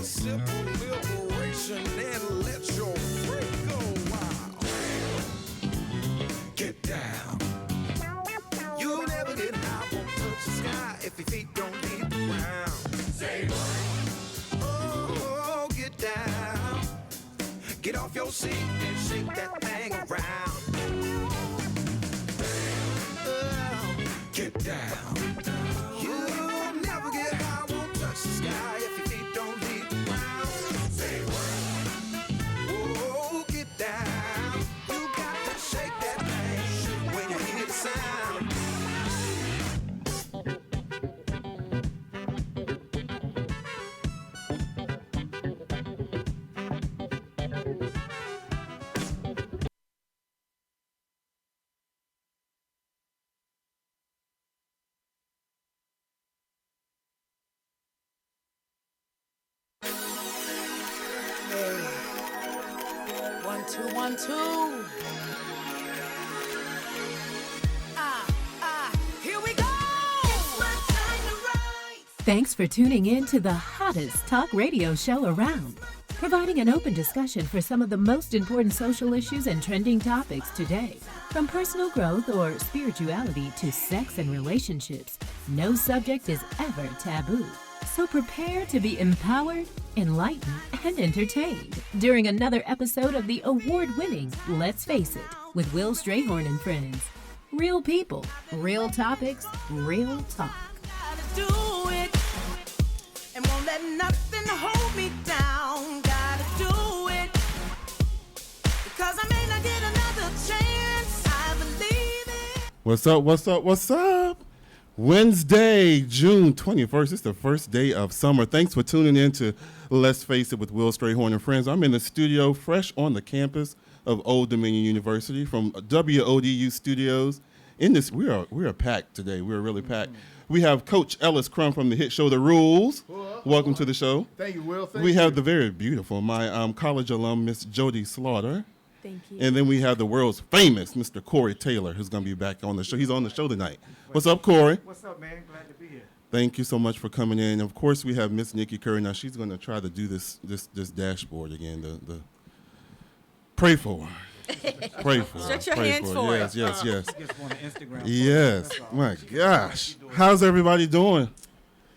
simple liberation and let your freak go wild. Get down. You'll never get high, won't touch the sky if your feet don't leave the ground. Say what? Oh, get down. Get off your seat and shake that thing around. Get down. You'll never get high, won't touch the sky if your feet don't leave the ground. Say what? Oh, get down. You got to shake that thing when you hear the sound. One, two. Here we go. It's my time to rise. Thanks for tuning in to the hottest talk radio show around, providing an open discussion for some of the most important social issues and trending topics today. From personal growth or spirituality to sex and relationships, no subject is ever taboo. So prepare to be empowered, enlightened, and entertained during another episode of the award-winning Let's Face It with Will Strayhorn and Friends. Real people, real topics, real talk. Gotta do it. And won't let nothing hold me down. Gotta do it. Because I may not get another chance. I believe it. What's up? Wednesday, June 21st. It's the first day of summer. Thanks for tuning in to Let's Face It with Will Strayhorn and Friends. I'm in the studio, fresh on the campus of Old Dominion University from WODU studios. We are packed today. We're really packed. We have Coach Ellis Crum from the hit show The Rules. Welcome to the show. Thank you, Will. We have the very beautiful, my college alum, Miss Jodi Slaughter. Thank you. And then we have the world's famous Mr. Cory Taylor, who's going to be back on the show. He's on the show tonight. What's up, Cory? What's up, man? Glad to be here. Thank you so much for coming in. Of course, we have Miss Nikki Curry. Now, she's going to try to do this dashboard again. The pray for her. Pray for her. Stretch your Pray hands for for her. it. Yes. Just want an Instagram. Yes. My gosh. How's everybody doing?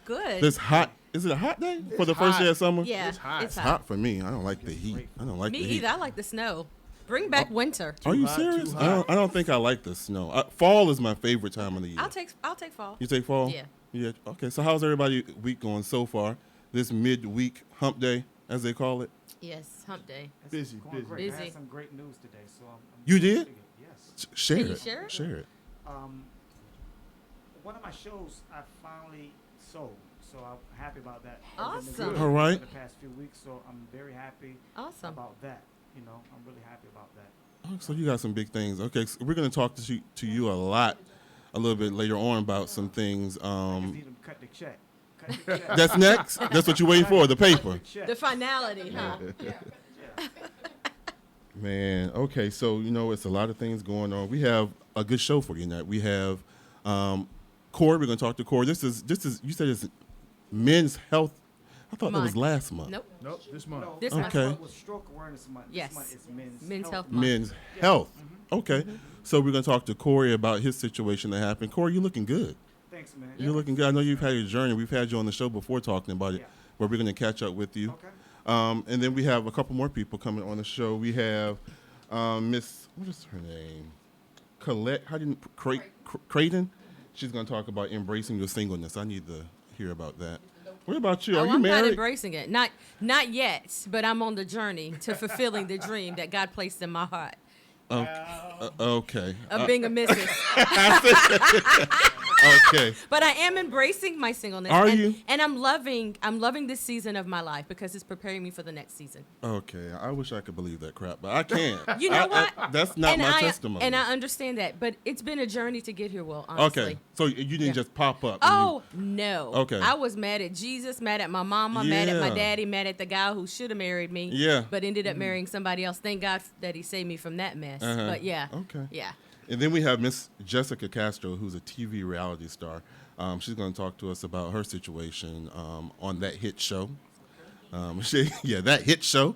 Good. This hot. Is it a hot day for the first day of summer? Yeah, It's hot. It's hot for me. I don't like the heat. I don't like Me the heat. either. I like the snow. Bring back winter. Are you hot, serious? too I don't think I like the snow. Fall is my favorite time of the year. I'll take fall. You take fall? Yeah. Yeah. Okay. So how's everybody week going so far? This midweek hump day, as they call it. Yes, hump day. Busy. Busy. I had some great news today, so I'm You did? Yes. Share Can you it. share it? Share it. One of my shows I finally sold, so I'm happy about that. Awesome. I've been doing it All right. For the past few weeks, so I'm very happy Awesome. about that. I'm really happy about that. Oh, so you got some big things. Okay, so we're going to talk to you a little bit later on about some things. I just need them to cut the check. Cut the check. That's next. That's what you're waiting for. The paper. Check. The finality, huh? Man. Okay. So it's a lot of things going on. We have a good show for you tonight. We have Cory. We're going to talk to Cory. This is. You said it's Men's Health. I thought that was Month. last month. Nope. Nope, this month. This Okay. month. Last month was Stroke Awareness Month. Yes. This month is Men's Health Month. Men's Health. Okay. So we're going to talk to Cory about his situation that happened. Cory, you're looking good. Thanks, man. You're looking good. I know you've had your journey. We've had you on the show before talking about it, Yeah. but we're going to catch up with you. Okay. And then we have a couple more people coming on the show. We have Miss, what is her name? Collette, Crayton. She's going to talk about embracing your singleness. I need to hear about that. What about you? Are you I'm married? not embracing it. Not yet, but I'm on the journey to fulfilling the dream that God placed in my heart Okay. of being a missus. Okay. But I am embracing my singleness. Are and, you? And I'm loving this season of my life because it's preparing me for the next season. Okay. I wish I could believe that crap, but I can't. You know what? That's not my testimony. And I understand that, but it's been a journey to get here, Will, honestly. Okay. So you didn't just pop up. Oh, no. Okay. I was mad at Jesus, mad at my mama, mad at my Yeah. daddy, mad at the guy who should have married me. Yeah. But ended up marrying somebody else. Thank God that he saved me from that mess. Uh-huh. But yeah. Okay. Yeah. And then we have Miss Jessica Castro, who's a TV reality star. She's going to talk to us about her situation on that hit show. That hit show,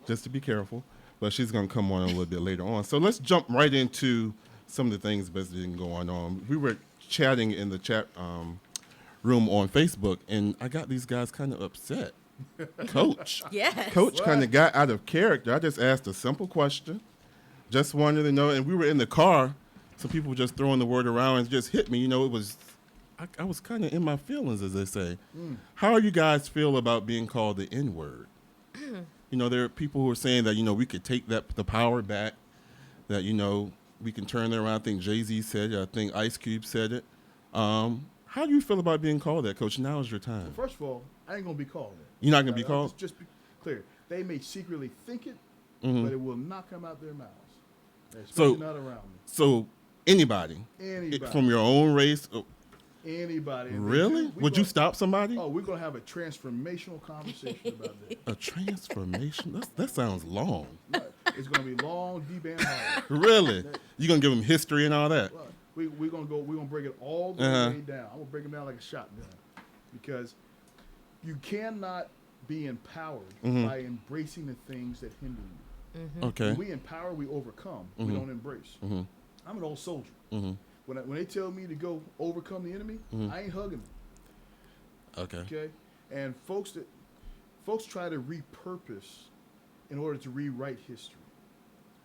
just to be careful. But she's going to come on a little bit later on. So let's jump right into some of the things that's been going on. We were chatting in the chat room on Facebook, and I got these guys kind of upset. Coach. Yes. Coach kind of got out of character. I just asked a simple question. Just wanted to know, and we were in the car. Some people were just throwing the word around and it just hit me. You know, I was kind of in my feelings, as they say. How do you guys feel about being called the N-word? You know, there are people who are saying that, you know, we could take the power back, that, you know, we can turn it around. I think Jay-Z said it. I think Ice Cube said it. How do you feel about being called that, Coach? Now is your time. Well, first of all, I ain't going to be called that. You're not going to be called? Just be clear. They may secretly think it, but it will not come out their mouths. Especially not around me. So anybody from your own race? Anybody. Really? Would you stop somebody? Oh, we're going to have a transformational conversation about that. A transformation? That sounds long. It's going to be long, deep, and hard. Really? You going to give them history and all that? Well, we're going to break it all the way down. I'm going to break it down like a shotgun. Because you cannot be empowered by embracing the things that hinder you. Okay. When we empower, we overcome. We don't embrace. I'm an old soldier. When they tell me to go overcome the enemy, I ain't hugging them. Okay. And folks try to repurpose in order to rewrite history.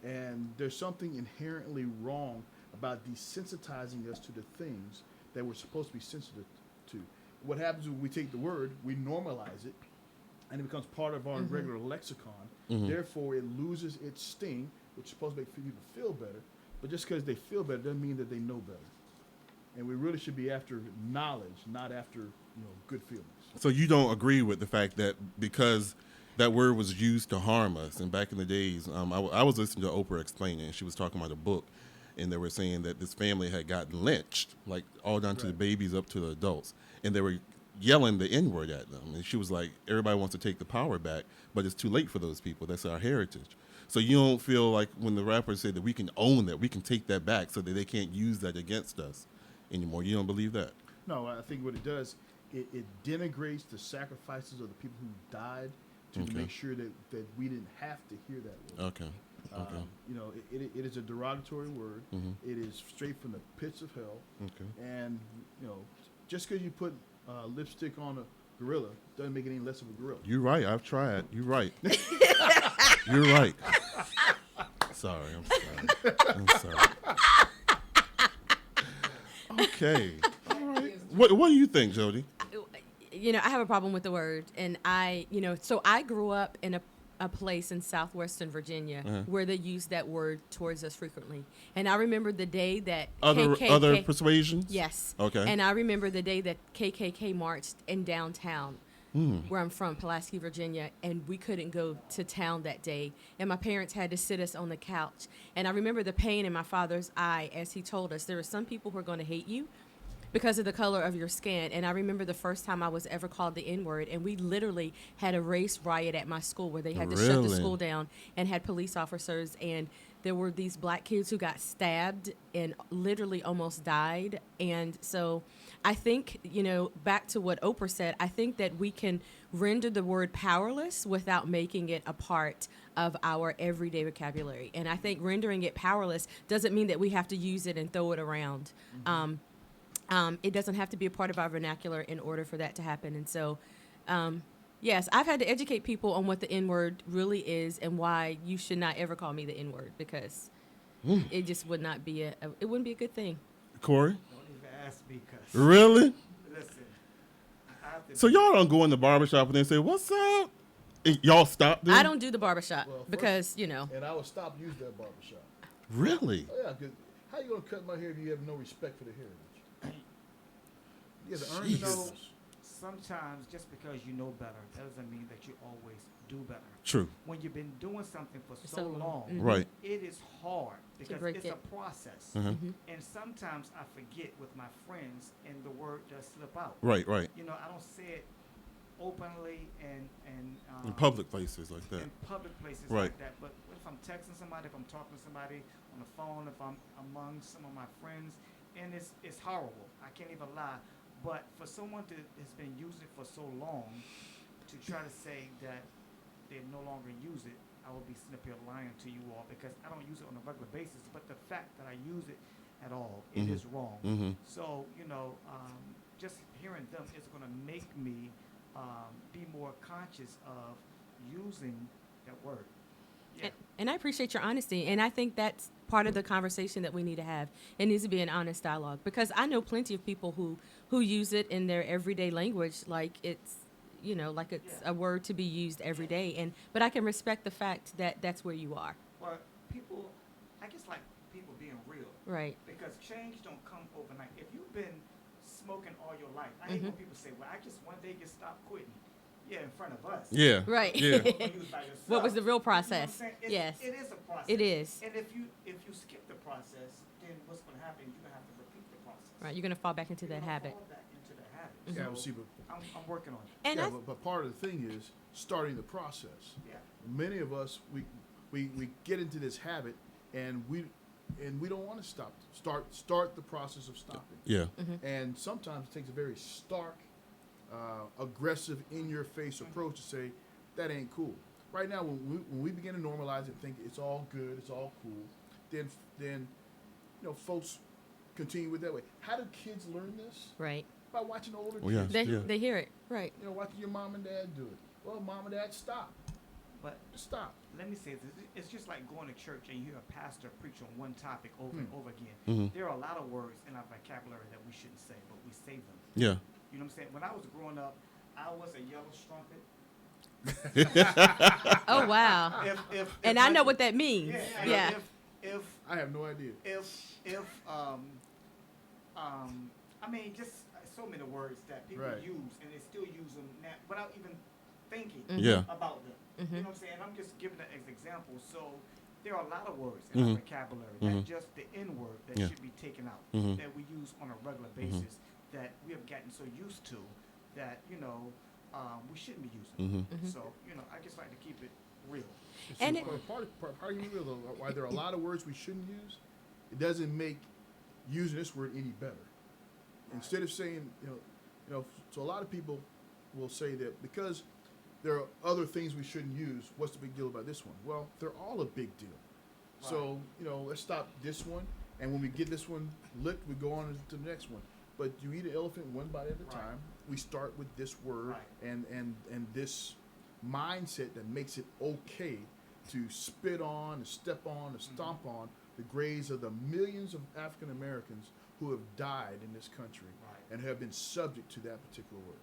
And there's something inherently wrong about desensitizing us to the things that we're supposed to be sensitive to. What happens when we take the word, we normalize it, and it becomes part of our regular lexicon. Therefore, it loses its sting, which is supposed to make people feel better. But just because they feel better doesn't mean that they know better. And we really should be after knowledge, not after good feelings. So you don't agree with the fact that because that word was used to harm us, and back in the days, I was listening to Oprah explaining, and she was talking about a book, and they were saying that this family had gotten lynched, like all down to the babies up to the adults, and they were yelling the N-word at them. And she was like, everybody wants to take the power back, but it's too late for those people. That's our heritage. So you don't feel like when the rappers say that we can own that, we can take that back so that they can't use that against us anymore. You don't believe that? No, I think what it does, it denigrates the sacrifices of the people who died to make sure that we didn't have to hear that word. Okay. It is a derogatory word. It is straight from the pits of hell. And, just because you put lipstick on a gorilla doesn't make it any less of a gorilla. You're right. I've tried. You're right. You're right. Sorry. I'm sorry. Okay. All right. What do you think, Jodi? I have a problem with the word, and so I grew up in a place in southwestern Virginia where they used that word towards us frequently. And I remember the day that other persuasions? Yes. Okay. And I remember the day that KKK marched in downtown, where I'm from, Pulaski, Virginia, and we couldn't go to town that day. And my parents had to sit us on the couch. And I remember the pain in my father's eye as he told us, there are some people who are going to hate you because of the color of your skin. And I remember the first time I was ever called the N-word, and we literally had a race riot at my school where they had to shut the school down and had police officers, and there were these black kids who got stabbed and literally almost died. And so I think, back to what Oprah said, I think that we can render the word powerless without making it a part of our everyday vocabulary. And I think rendering it powerless doesn't mean that we have to use it and throw it around. It doesn't have to be a part of our vernacular in order for that to happen. And so, yes, I've had to educate people on what the N-word really is and why you should not ever call me the N-word, because it just would not be it wouldn't be a good thing. Corey? Don't even ask me, cause really? Listen, so y'all don't go in the barbershop and they say, "What's up?" And y'all stop them? I don't do the barbershop because, And I would stop using that barbershop. Really? Oh, yeah, because how you going to cut my hair if you have no respect for the heritage? You have to earn the nose. Sometimes just because you know better doesn't mean that you always do better. True. When you've been doing something for so long, right, it is hard because it's a process. And sometimes I forget with my friends and the word does slip out. Right. I don't say it openly and in public places like that. In public places like that. But if I'm texting somebody, if I'm talking to somebody on the phone, if I'm among some of my friends, and it's horrible. I can't even lie. But for someone has been using it for so long, to try to say that they no longer use it, I will be sitting up here lying to you all because I don't use it on a regular basis. But the fact that I use it at all, it is wrong. So, just hearing them is going to make me be more conscious of using that word. Yeah. And I appreciate your honesty, and I think that's part of the conversation that we need to have. It needs to be an honest dialogue, because I know plenty of people who use it in their everyday language like it's a word to be used every day. But I can respect the fact that that's where you are. Well, I just like people being real. Right. Because change don't come overnight. If you've been smoking all your life, I hate when people say, well, I just one day just stopped quitting. Yeah, in front of us. Yeah. Right. Yeah. What was the real process? You know Yes. It is a process. It is. And if you skip the process, then what's going to happen? You're going to have to repeat the process. Right. You're going to fall back into You're that gonna habit. Fall back into the habit. Yeah, So well, see, but I'm working on it. And yeah, but part of the thing is starting the process. Yeah. Many of us we get into this habit and we don't want to stop. Start the process of stopping. Yeah. And sometimes it takes a very stark, aggressive, in-your-face approach to say that ain't cool. Right now, when we begin to normalize it, think it's all good, it's all cool, then folks continue with that way. How do kids learn this? right. By watching older Oh, yeah. kids. They hear it. Right. Watching your mom and dad do it. Well, mom and dad, stop. But Stop. let me say this. It's just like going to church and you hear a pastor preach on one topic over and over again. There are a lot of words in our vocabulary that we shouldn't say, but we say them. Yeah. You know what I'm saying? When I was growing up, I was a yellow strumpet. Oh, wow. If And I know what that means. Yeah. If I have no idea. I mean, just so many words that people Right. use, and they still use them now without even thinking Yeah. about them. You know what I'm saying? I'm just giving that as an example. So there are a lot of words in our vocabulary, not just the N word that Yeah. should be taken out, that we use on a regular basis, that we have gotten so used to that, we shouldn't be using. So, I just like to keep it real. And So part of you real though, why there are a lot of words we shouldn't use, it doesn't make using this word any better. Instead of saying, so a lot of people will say that because there are other things we shouldn't use, what's the big deal about this one? Well, they're all a big deal. So, let's stop this one, and when we get this one licked, we go on to the next one. But you eat an elephant one bite at a time. We start with this word and this mindset that makes it okay to spit on, to step on, to stomp on the graves of the millions of African Americans who have died in this country and have been subject to that particular word.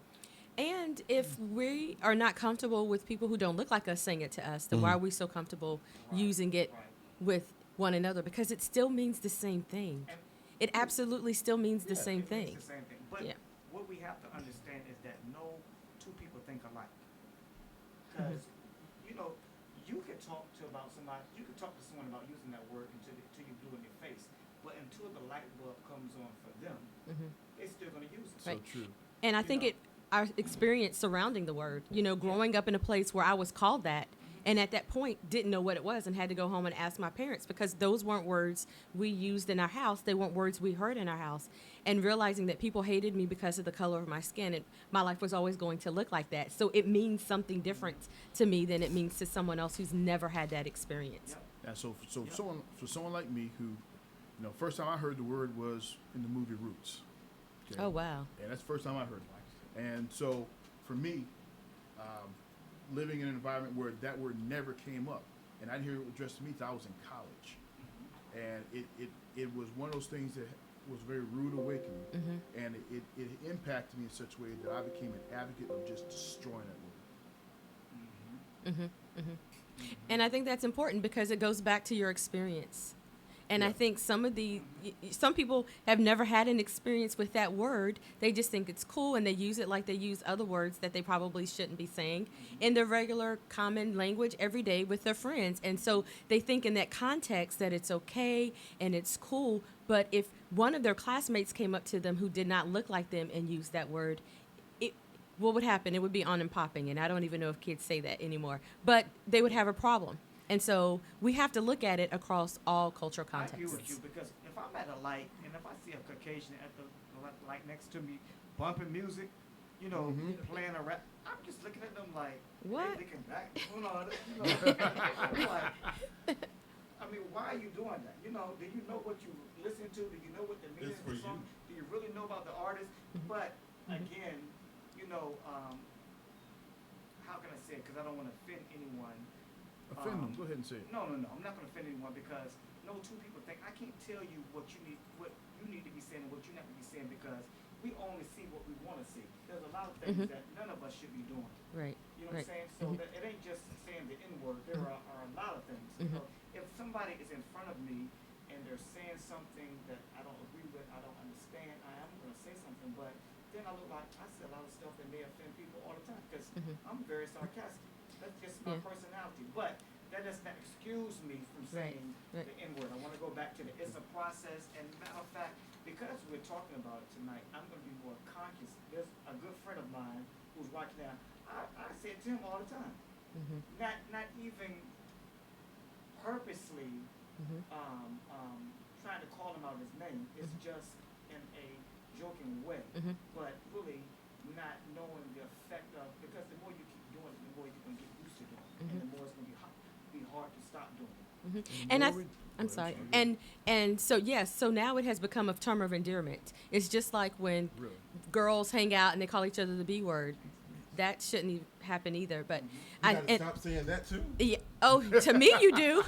And if we are not comfortable with people who don't look like us saying it to us, then why are we so comfortable using it with one another? Because it still means the same thing. It absolutely still means the same It thing. means the same thing. But Yeah. what we have to understand is that no two people think alike. Because, you could talk to someone about using that word until you blue in your face. But until the light bulb comes on for them, they're still going to use it. Right. So true. And I think our experience surrounding the word, growing up in a place where I was called that, and at that point didn't know what it was and had to go home and ask my parents, because those weren't words we used in our house. They weren't words we heard in our house. And realizing that people hated me because of the color of my skin, and my life was always going to look like that. So it means something different to me than it means to someone else who's never had that experience. Yeah, so someone like me who, first time I heard the word was in the movie Roots. Okay? Oh, wow. And that's the first time I heard it. And so for me, living in an environment where that word never came up, and I didn't hear it addressed to me until I was in college. And it was one of those things that was a very rude awakening. And it impacted me in such a way that I became an advocate of just destroying that word. And I think that's important because it goes back to your experience. And I think some people have never had an experience with that word. They just think it's cool, and they use it like they use other words that they probably shouldn't be saying in their regular common language every day with their friends. And so they think in that context that it's okay and it's cool. But if one of their classmates came up to them who did not look like them and used that word, what would happen? It would be on and popping. And I don't even know if kids say that anymore. But they would have a problem. And so we have to look at it across all cultural contexts. I agree with you, because if I'm at a light and if I see a Caucasian at the light next to me bumping music, you know, playing around. I'm just looking at them like, What? They thinking back, you know, I'm like, I mean, why are you doing that? You know, do you know what you listen to? Do you know what the meaning It's of the for song? Do you really know about the artist? But again, you know, how can I say it? Because I don't want to offend anyone. Offend them. Go ahead and say it. No, I'm not going to offend anyone because no two people think. I can't tell you what you need to be saying and what you not to be saying because we only see what we want to see. There's a lot of things that none of us should be doing. Right. You know what I'm saying? So that it ain't just saying the N-word. There are a lot of things. You know, if somebody is in front of me and they're saying something that I don't agree with, I don't understand, I am going to say something. But then I look like I say a lot of stuff that may offend people all the time because I'm very sarcastic. That's just my personality. But that does not excuse me from saying the N-word. I want to go back to it's a process. And matter of fact, because we're talking about it tonight, I'm going to be more conscious. There's a good friend of mine who's watching now. I say it to him all the time. Not even purposely trying to call him out his name. It's just in a joking way. But really not knowing the effect of, because the more you keep doing it, the more you're going to get used to doing it. And the more it's going to be hard to stop doing it. And I'm sorry. And so yes, so now it has become a term of endearment. It's just like when girls hang out and they call each other the B word. That shouldn't happen either. But You gotta stop saying that too. Yeah, to me you do.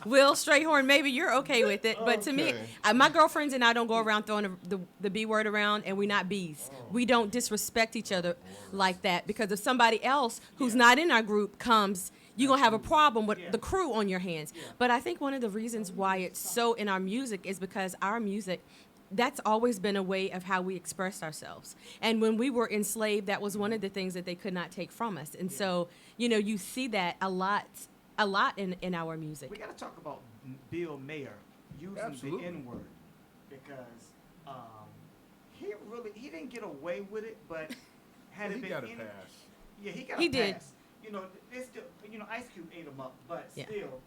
Will Strayhorn, maybe you're okay with it, but to me, my girlfriends and I don't go around throwing the B word around, and we're not B's. We don't disrespect each other like that because if somebody else who's not in our group comes, you're going to have a problem with the crew on your hands. But I think one of the reasons why it's so in our music is because our music, that's always been a way of how we expressed ourselves. And when we were enslaved, that was one of the things that they could not take from us. And so, you know, you see that a lot in our music. We got to talk about Bill Mayer using the N-word because he didn't get away with it, but had it been got a pass. Yeah, he got a pass. Did. You know, it's still, you know, Ice Cube ate him up, but still,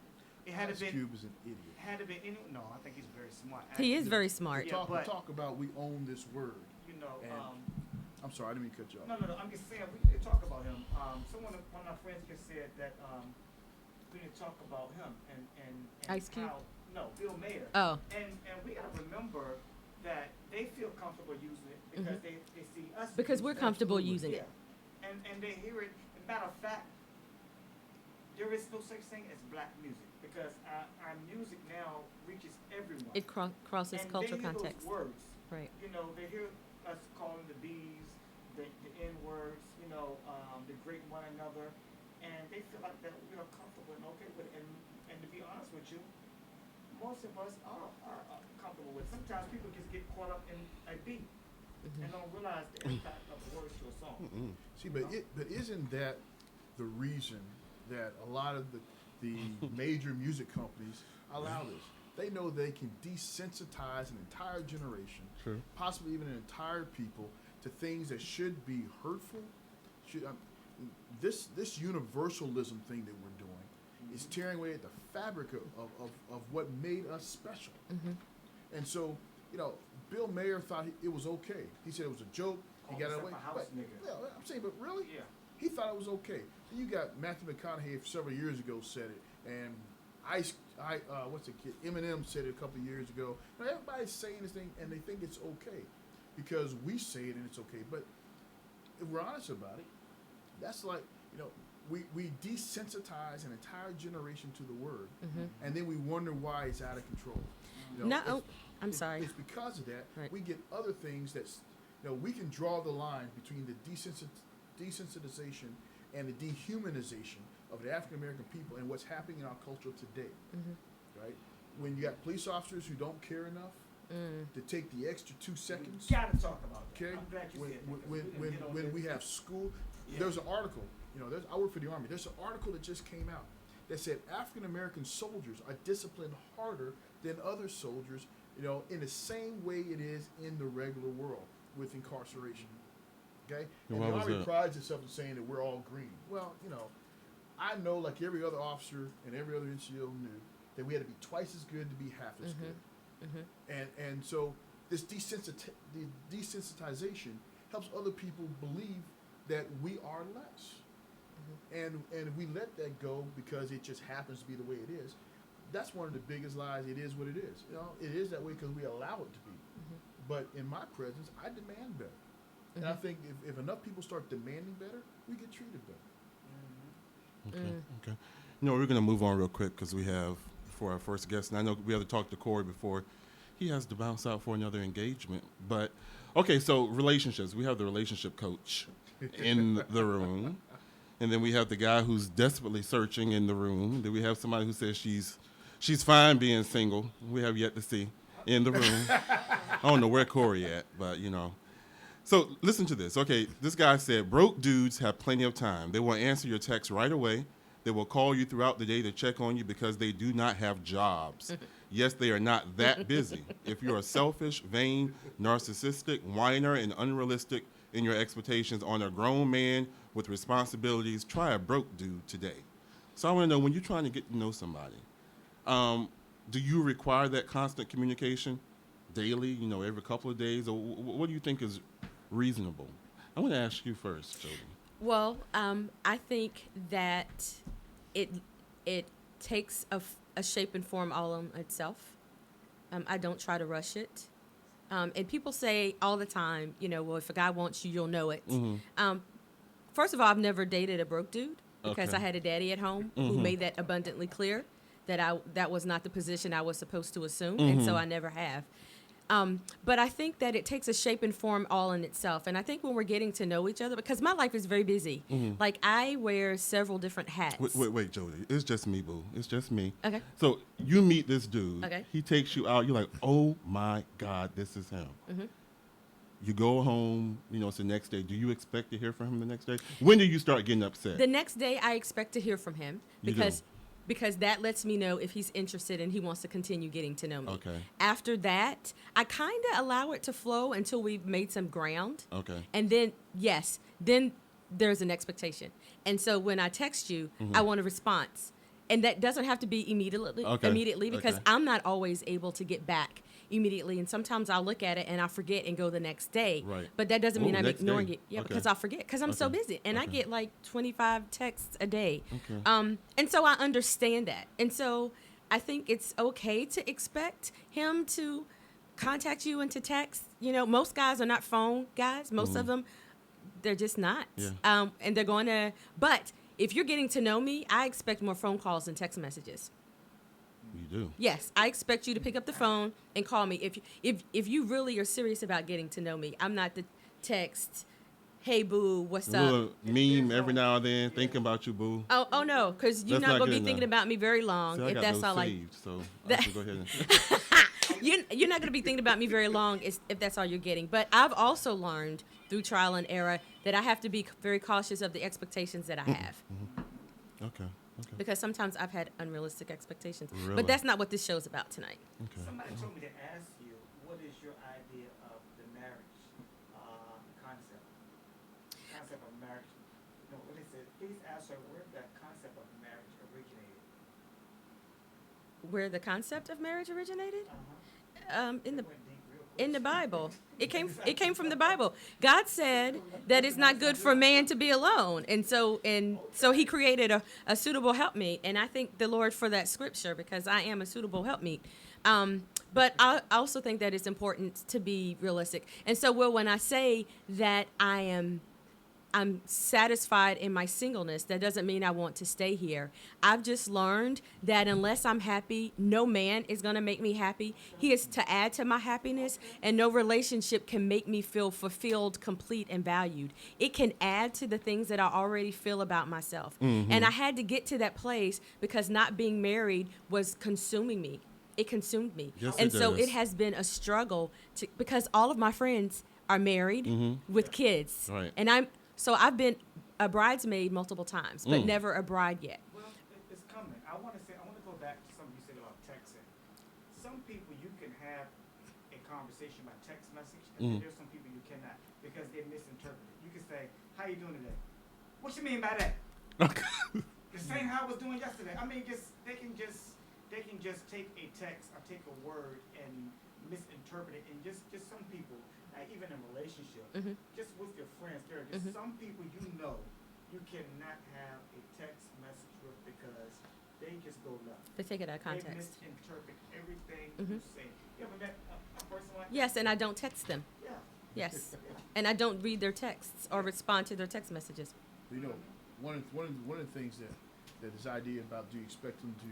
it had Ice been. Cube is an idiot. Had it been no, I think he's very smart. He is very smart. Yeah, talk about we own this word. You know, I'm sorry, I didn't mean to cut you off. No. I'm just saying we need to talk about him. One of my friends just said that we need to talk about him and Ice Cube. Bill Mayer. Oh. And we got to remember that they feel comfortable using it because they see us. Because we're comfortable using it. And they hear it. As a matter of fact, there is no such thing as black music because our music now reaches everyone. It crosses and cultural they hear context. Those words. Right. You know, they hear us calling the B's, the N words, you know, the great one another, and they feel like that we are comfortable and okay with it. And to be honest with you, most of us are comfortable with it. Sometimes people just get caught up in a beat and don't realize the impact of the words to a song. See, but isn't that the reason that a lot of the major music companies allow this? They know they can desensitize an entire generation, possibly even an entire people, to things that should be hurtful. This universalism thing that we're doing is tearing away at the fabric of what made us special. And so, you know, Bill Mayer thought it was okay. He said it was a joke. He got it away. Yeah, I'm saying, but really? Yeah. He thought it was okay. Then you got Matthew McConaughey several years ago said it, and Eminem said it a couple of years ago. You know, everybody's saying this thing, and they think it's okay because we say it and it's okay. But if we're honest about it, that's like, you know, we desensitize an entire generation to the word, and then we wonder why it's out of control. You know, I'm sorry. It's because of that Right. we get other things that's, you know, we can draw the line between the desensitization and the dehumanization of the African American people and what's happening in our culture today. Right? When you got police officers who don't care enough to take the extra 2 seconds. We gotta talk about that. Okay. I'm glad you said that. When we have school, there's an article. You know, I work for the Army. There's an article that just came out that said African American soldiers are disciplined harder than other soldiers. You know, in the same way it is in the regular world with incarceration. Okay. And the Army prides itself in saying that we're all green. Well, you know, I know, like every other officer and every other NCO knew, that we had to be twice as good to be half as good. And so this desensitization helps other people believe that we are less. And if we let that go because it just happens to be the way it is, that's one of the biggest lies. It is what it is. You know, it is that way because we allow it to be. But in my presence, I demand better. And I think if enough people start demanding better, we get treated better. Okay. You know, we're going to move on real quick because we have, for our first guest, and I know we have to talk to Cory before he has to bounce out for another engagement. But, okay, so relationships. We have the relationship coach in the room. And then we have the guy who's desperately searching in the room. Then we have somebody who says she's fine being single. We have yet to see in the room. I don't know where Cory at, but, you know. So listen to this. Okay, this guy said, broke dudes have plenty of time. They will answer your text right away. They will call you throughout the day to check on you because they do not have jobs. Yes, they are not that busy. If you are selfish, vain, narcissistic, whiner, and unrealistic in your expectations on a grown man with responsibilities, try a broke dude today. So I want to know, when you're trying to get to know somebody, do you require that constant communication daily, you know, every couple of days? Or what do you think is reasonable? I want to ask you first, Jodi. Well, I think that it takes a shape and form all on itself. I don't try to rush it. And people say all the time, you know, well, if a guy wants you, you'll know it. First of all, I've never dated a broke dude because I had a daddy at home who made that abundantly clear that that was not the position I was supposed to assume, and so I never have. But I think that it takes a shape and form all in itself. And I think when we're getting to know each other, because my life is very busy. Like, I wear several different hats. Wait, Jodi. It's just me, boo. It's just me. Okay. So you meet this dude. Okay. He takes you out. You're like, oh, my God, this is him. You go home. You know, it's the next day. Do you expect to hear from him the next day? When do you start getting upset? The next day, I expect to hear from him because that lets me know if he's interested and he wants to continue getting to know me. Okay. After that, I kind of allow it to flow until we've made some ground. Okay. And then, then there's an expectation. And so when I text you, I want a response. And that doesn't have to be immediately because I'm not always able to get back immediately. And sometimes I'll look at it and I'll forget and go the next day. Right. But that doesn't mean I'm ignoring day. it. Yeah, because I'll forget because I'm so busy. And I get like 25 texts a day. Okay. And so I understand that. And so I think it's okay to expect him to contact you and to text. You know, most guys are not phone guys. Most of them, they're just not. Yeah. And they're going to, but if you're getting to know me, I expect more phone calls than text messages. You do? Yes, I expect you to pick up the phone and call me. If you really are serious about getting to know me, I'm not the text, hey, boo, what's a little meme every now and then, thinking about you, boo. Oh no, because you're not going to be thinking about me very long. So if that's all saved, so I should go ahead and... You're not going to be thinking about me very long if that's all you're getting. But I've also learned through trial and error that I have to be very cautious of the expectations that I have. Okay. Because sometimes I've had unrealistic expectations. Really? But that's not what this show's about tonight. Okay. Somebody told me to ask you, what is your idea of the marriage concept of marriage? No, what they said, please ask her where that concept of marriage originated. Where the concept of marriage originated? In the Bible. It came from the Bible. God said that it's not good for man to be alone. And so he created a suitable helpmeet. And I thank the Lord for that scripture because I am a suitable helpmeet. But I also think that it's important to be realistic. And so, when I say that I'm satisfied in my singleness, that doesn't mean I want to stay here. I've just learned that unless I'm happy, no man is going to make me happy. He is to add to my happiness, and no relationship can make me feel fulfilled, complete, and valued. It can add to the things that I already feel about myself. And I had to get to that place because not being married was consuming me. It consumed me. Yes, and it so does. it has been a struggle because all of my friends are married with kids. Right. And I've been a bridesmaid multiple times, but never a bride yet. Well, it's coming. I want to go back to something you said about texting. Some people you can have a conversation by text message, and there's some people you cannot because they misinterpret it. You can say, "How you doing today?" What you mean by that? The same how I was doing yesterday. I mean, they can just take a text or take a word and misinterpret it, and just some people like even in relationship, Mhm. just with your friends, there are just some people you know you cannot have a text message with because they just go left. They take it out of They context. misinterpret everything you say. You ever met a person like that? Yes, and I don't text them. Yeah. Yes, and I don't read their texts or respond to their text messages. You know, one of the things that this idea about do you expect them to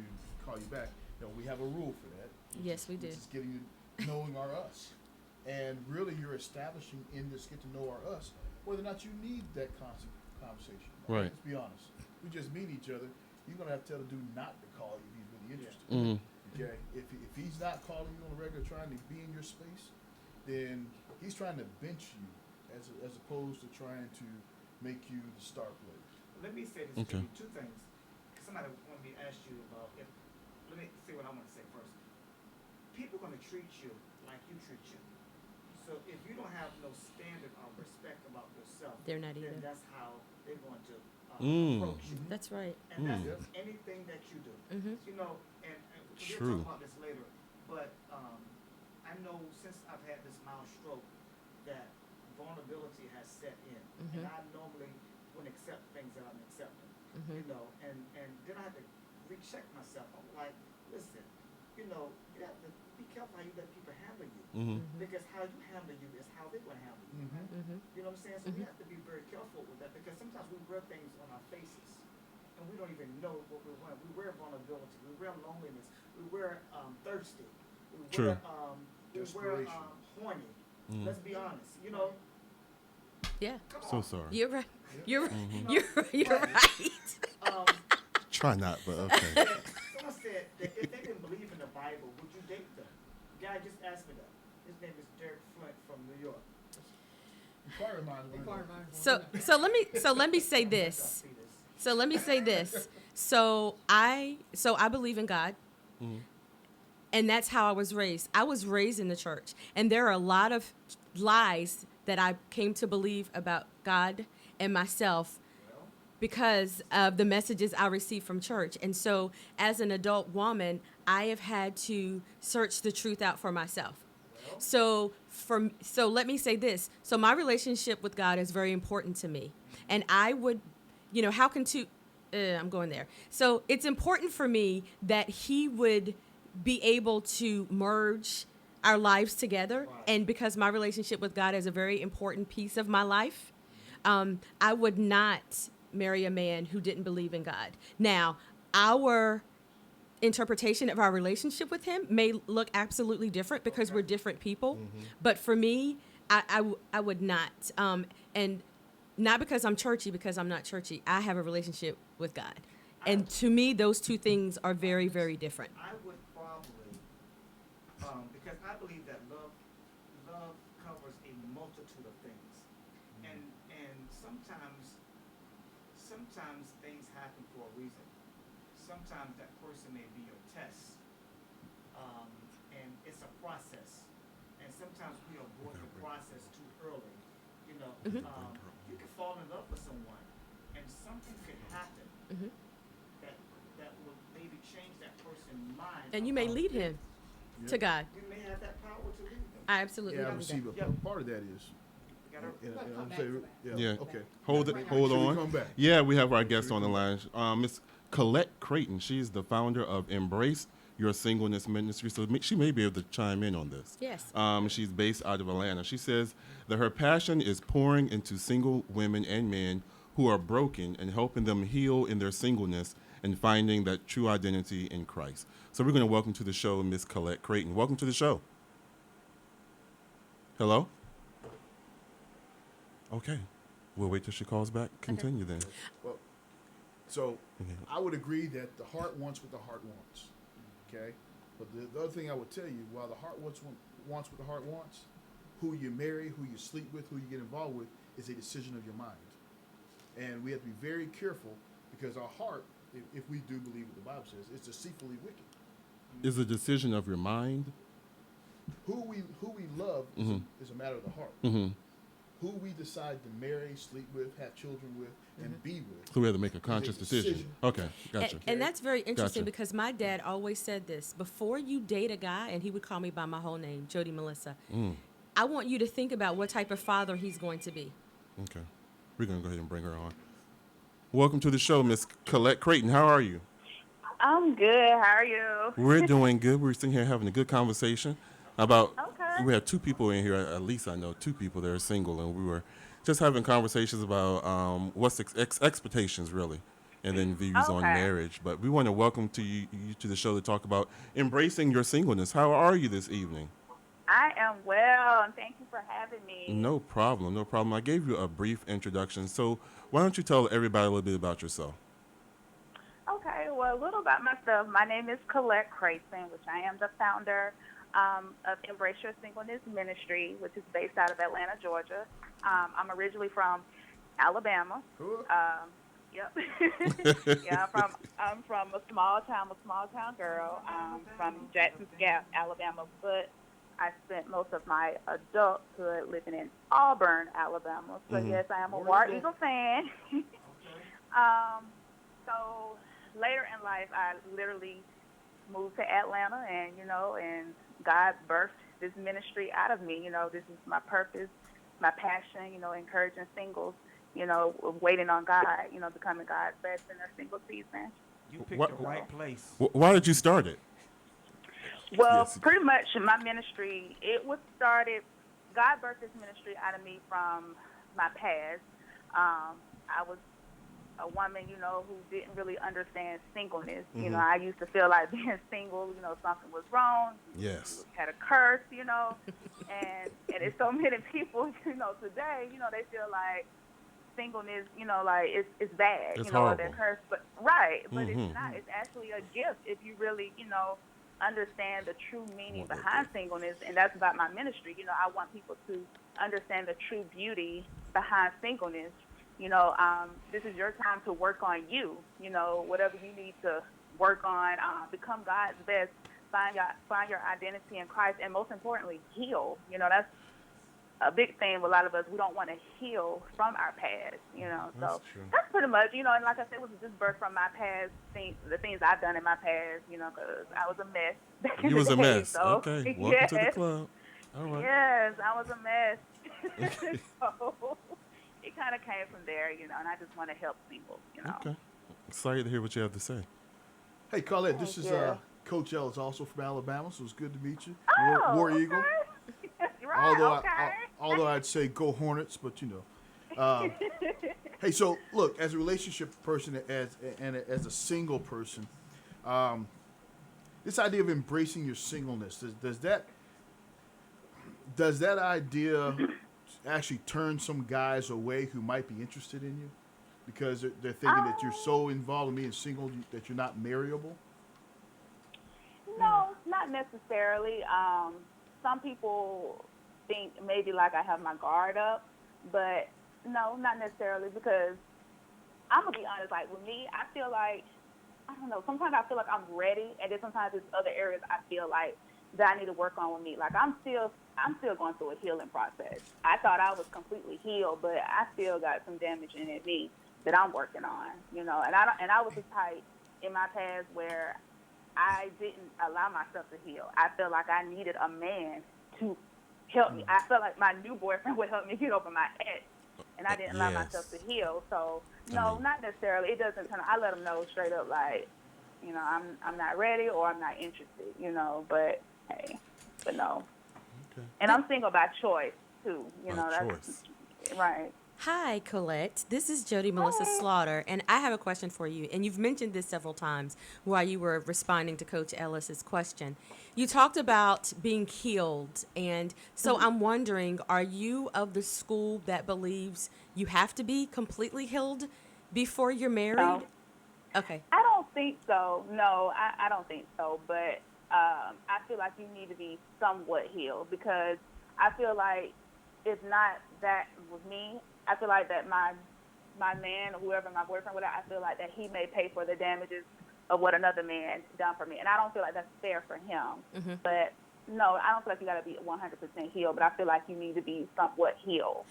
call you back? You know, we have a rule for that. Yes, we do. Which is getting you knowing our us, and really you're establishing in this get to know our us whether or not you need that constant conversation. Right. Let's be honest. We just meet each other. You're gonna have to tell the dude not to call you if he's really interested. Mhm. Okay. If he's not calling you on a regular, trying to be in your space, then he's trying to bench you as opposed to trying to make you the star player. Let me say this to Okay. you, two things. Somebody wanted me to ask you about if, let me say what I want to say first. People are going to treat you like you treat you. So if you don't have no standard of respect about yourself, They're not either. then that's how they're going to approach you. That's right. And that's anything that you do. You know, and we'll True. talk about this later, but I know since I've had this mild stroke that vulnerability has set in. And I normally wouldn't accept things that I'm accepting, you know, and then I had to recheck myself. I'm like, listen, you know, you have to be careful how you let people handle you. Because how you handle you is how they're going to handle you. You know what I'm saying? So we have to be very careful with that because sometimes we wear things on our faces and we don't even know what we're wearing. We wear vulnerability. We wear loneliness. We wear thirsty. We True. wear horny. Let's be honest. You know, Yeah. come So on. sorry. You're right. You're you're right. Try not, but okay. Someone said that if they didn't believe in the Bible, would you date them? Guy just asked me that. His name is Derek Flint from New York. So let me say this. So let me say this. So I believe in God. And that's how I was raised. I was raised in the church. And there are a lot of lies that I came to believe about God and myself because of the messages I received from church. And so as an adult woman, I have had to search the truth out for myself. So let me say this. So my relationship with God is very important to me. And I would, you know, how can I'm going there. So it's important for me that he would be able to merge our lives together. And because my relationship with God is a very important piece of my life, I would not marry a man who didn't believe in God. Now, our interpretation of our relationship with him may look absolutely different because we're different people. But for me, I would not. And not because I'm churchy, because I'm not churchy. I have a relationship with God. And to me, those two things are very, very different. I would probably, because I believe that love covers a multitude of things, and sometimes things happen for a reason. Sometimes that person may be your test, and it's a process. And sometimes we abort the process too early. You know, you can fall in love with someone, and something could happen that will maybe change that person's mind. And you may about lead it. him to God. You may have that power to lead them. I absolutely Yeah, I believe receive that. it. Part of that is. Yeah. Okay. Hold Should we on. come back? Yeah, we have our guest on the line. Miss Collette Crayton. She's the founder of Embrace Your Singleness Ministry. So she may be able to chime in on this. Yes. She's based out of Atlanta. She says that her passion is pouring into single women and men who are broken and helping them heal in their singleness and finding that true identity in Christ. So we're going to welcome to the show Miss Collette Crayton. Welcome to the show. Hello? Okay. We'll wait till she calls back. Continue then. Well, so I would agree that the heart wants what the heart wants. Okay? But the other thing I would tell you, while the heart wants what the heart wants, who you marry, who you sleep with, who you get involved with is a decision of your mind. And we have to be very careful because our heart, if we do believe what the Bible says, is deceitfully wicked. Is a decision of your mind? Who we love is a matter of the heart. Who we decide to marry, sleep with, have children with, and be with. So we have to make a conscious decision. Okay, gotcha. And that's very interesting Gotcha. because my dad always said this. Before you date a guy, and he would call me by my whole name, Jodi Melissa, I want you to think about what type of father he's going to be. Okay. We're going to go ahead and bring her on. Welcome to the show, Miss Collette Crayton. How are you? I'm good. How are you? We're doing good. We're sitting here having a good conversation about, Okay. we have two people in here, at least I know two people that are single, and we were just having conversations about what's expectations, really, and then views on Okay. marriage. But we want to welcome you to the show to talk about embracing your singleness. How are you this evening? I am well, and thank you for having me. No problem, no problem. I gave you a brief introduction, so why don't you tell everybody a little bit about yourself? Okay, well, a little about myself. My name is Collette Crayton, which I am the founder of Embrace Your Singleness Ministry, which is based out of Atlanta, Georgia. I'm originally from Alabama. Cool. Yep. Yeah, I'm from a small town girl, from Jackson's Gap, Alabama, but I spent most of my adulthood living in Auburn, Alabama. So yes, I am a War Eagle fan. So later in life, I literally moved to Atlanta, and and God birthed this ministry out of me. This is my purpose, my passion. Encouraging singles. Waiting on God. Becoming God's best in their single season. You picked the right place. Why did you start it? Well, Yes. pretty much my ministry, it was started, God birthed this ministry out of me from my past. I was a woman, who didn't really understand singleness. I used to feel like being single, something was wrong. Yes. Had a curse, and it's so many people, today, they feel like singleness, like it's bad, It's or horrible. they're cursed. But it's not. It's actually a gift if you really, understand the true meaning behind singleness, and that's about my ministry. I want people to understand the true beauty behind singleness. This is your time to work on you. Whatever you need to work on, become God's best, find your identity in Christ, and most importantly, heal. That's a big thing with a lot of us. We don't want to heal from our past. So true. that's pretty much, and like I said, it was just birthed from my past, the things I've done in my past, because I was a mess back in You the was a day, mess. so, Okay. Welcome to the club. All right. Yes, I was a mess. So it kind of came from there, and I just want to help singles, Okay. Excited to hear what you have to say. Hey, Collette, this is Yeah. Coach Ellis, also from Alabama, so it's good to meet you. Oh, War okay. Eagle. Right, Although I'd say go Hornets, but Hey, so look, as a relationship person, as a single person, this idea of embracing your singleness, does that idea actually turn some guys away who might be interested in you because they're thinking that you're so involved in being single that you're not marriable? No, not necessarily. Some people think maybe like I have my guard up, but no, not necessarily, because I'm going to be honest, like with me, I feel like, I don't know, sometimes I feel like I'm ready, and then sometimes there's other areas I feel like that I need to work on with me. Like I'm still going through a healing process. I thought I was completely healed, but I still got some damage in me that I'm working on, and I was the type in my past where I didn't allow myself to heal. I felt like I needed a man to help me. I felt like my new boyfriend would help me get over my ex, and I didn't allow myself to heal. So no, not necessarily. It doesn't turn. I let them know straight up, like, I'm not ready or I'm not interested. But hey, but no. Okay. And I'm single by choice too. By That's right. Hi, Collette. This is Jodi Slaughter, and I have a question for you. And you've mentioned this several times while you were responding to Coach Ellis's question. You talked about being healed, and so I'm wondering, are you of the school that believes you have to be completely healed before you're married? No. Okay. I don't think so. No, I don't think so. But I feel like you need to be somewhat healed, because I feel like if not that with me, I feel like that my man or whoever, my boyfriend, whatever, I feel like that he may pay for the damages of what another man done for me. And I don't feel like that's fair for him. But no, I don't feel like you got to be 100% healed, but I feel like you need to be somewhat healed.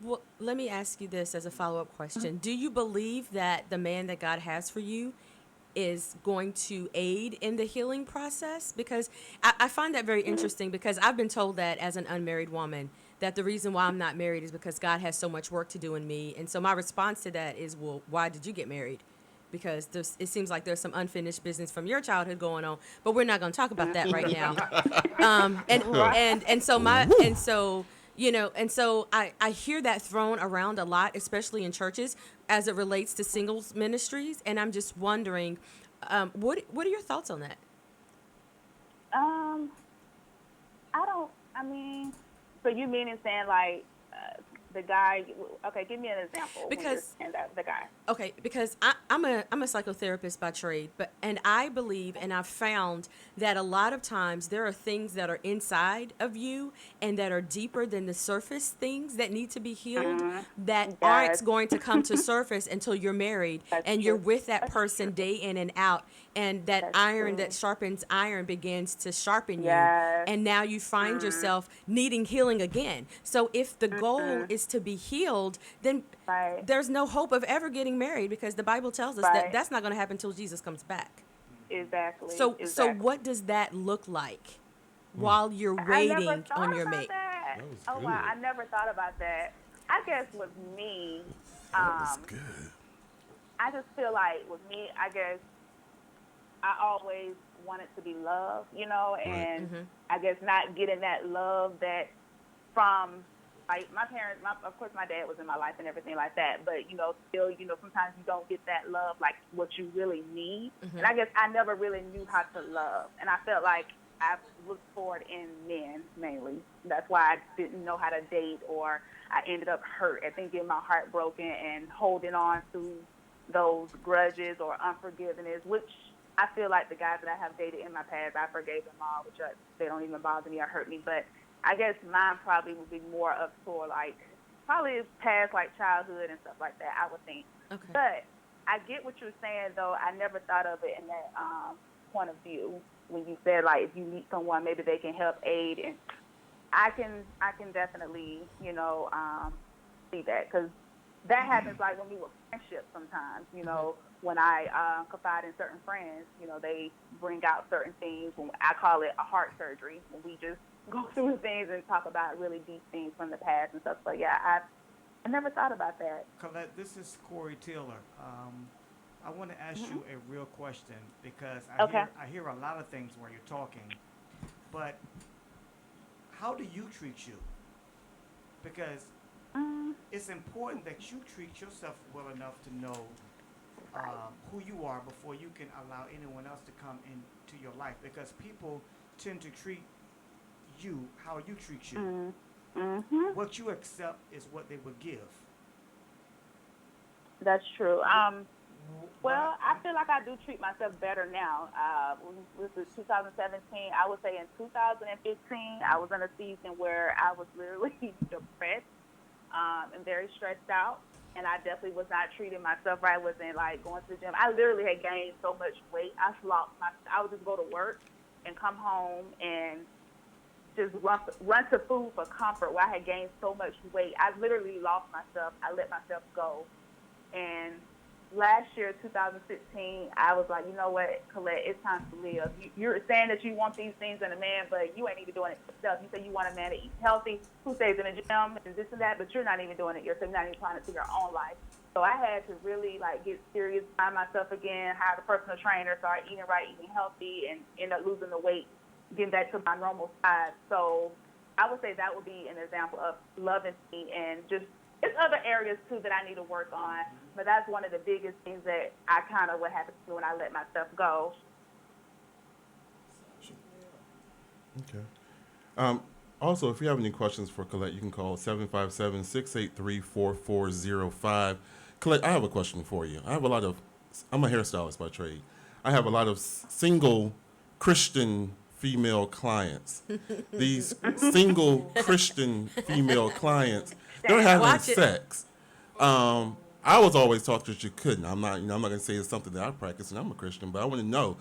Well, let me ask you this as a follow-up question. Do you believe that the man that God has for you is going to aid in the healing process? Because I find that very interesting, because I've been told that as an unmarried woman, that the reason why I'm not married is because God has so much work to do in me. And so my response to that is, well, why did you get married? Because it seems like there's some unfinished business from your childhood going on, but we're not going to talk about that right now. And so I hear that thrown around a lot, especially in churches, as it relates to singles ministries. And I'm just wondering, what are your thoughts on that? So you meaning saying like the guy? Okay, give me an example. Because the guy. Okay, because I'm a psychotherapist by trade, and I believe, and I've found that a lot of times there are things that are inside of you and that are deeper than the surface things that need to be healed that aren't going to come to surface until you're married and you're with that person day in and out, and that iron that sharpens iron begins to sharpen you, and now you find yourself needing healing again. So if the goal is to be healed, then there's no hope of ever getting married, because the Bible tells us that that's not going to happen until Jesus comes back. Exactly. So what does that look like while you're waiting on your mate? That. Oh wow, I never thought about that. I guess with me, that was good. I just feel like with me, I guess I always wanted to be loved, and I guess not getting that love that from. Like my parents, of course, my dad was in my life and everything like that. But still, sometimes you don't get that love, like what you really need. And I guess I never really knew how to love, and I felt like I looked for it in men mainly. That's why I didn't know how to date, or I ended up hurt. I think getting my heart broken and holding on to those grudges or unforgiveness, which I feel like the guys that I have dated in my past, I forgave them all, which they don't even bother me or hurt me, but. I guess mine probably would be more of sort of like, probably past like childhood and stuff like that, I would think. Okay. But I get what you're saying, though. I never thought of it in that point of view when you said, like, if you meet someone, maybe they can help aid. And I can definitely, see that. Because that happens like when we were friendships sometimes, when I confide in certain friends, they bring out certain things. When I call it a heart surgery, when we just go through things and talk about really deep things from the past and stuff. But yeah, I never thought about that. Collette, this is Cory Taylor. I want to ask you a real question, because I hear a lot of things when you're talking, but how do you treat you? Because it's important that you treat yourself well enough to know who you are before you can allow anyone else to come into your life, because people tend to treat you how you treat you. What you accept is what they will give. That's true. Well, I feel like I do treat myself better now. This is 2017. I would say in 2015, I was in a season where I was literally depressed and very stressed out. And I definitely was not treating myself right. I wasn't like going to the gym. I literally had gained so much weight. I would just go to work and come home and just run to food for comfort, where I had gained so much weight. I literally lost myself. I let myself go. And last year, 2016, I was like, you know what, Collette, it's time to live. You're saying that you want these things in a man, but you ain't even doing it yourself. You say you want a man to eat healthy, who stays in the gym and this and that, but you're not even doing it yourself. You're not even applying it to your own life. So I had to really get serious, find myself again, hire a personal trainer, start eating right, eating healthy, and end up losing the weight, getting back to my normal size. So I would say that would be an example of loving me, and just there's other areas too that I need to work on, but that's one of the biggest things that I kind of what happened to me when I let myself go. Okay. Also, if you have any questions for Collette, you can call 757-683-4405. Collette, I have a question for you. I'm a hairstylist by trade. I have a lot of single Christian female clients. These single Christian female clients, they're having sex. I was always taught that you couldn't. I'm not going to say it's something that I practice, and I'm a Christian, but I want to know,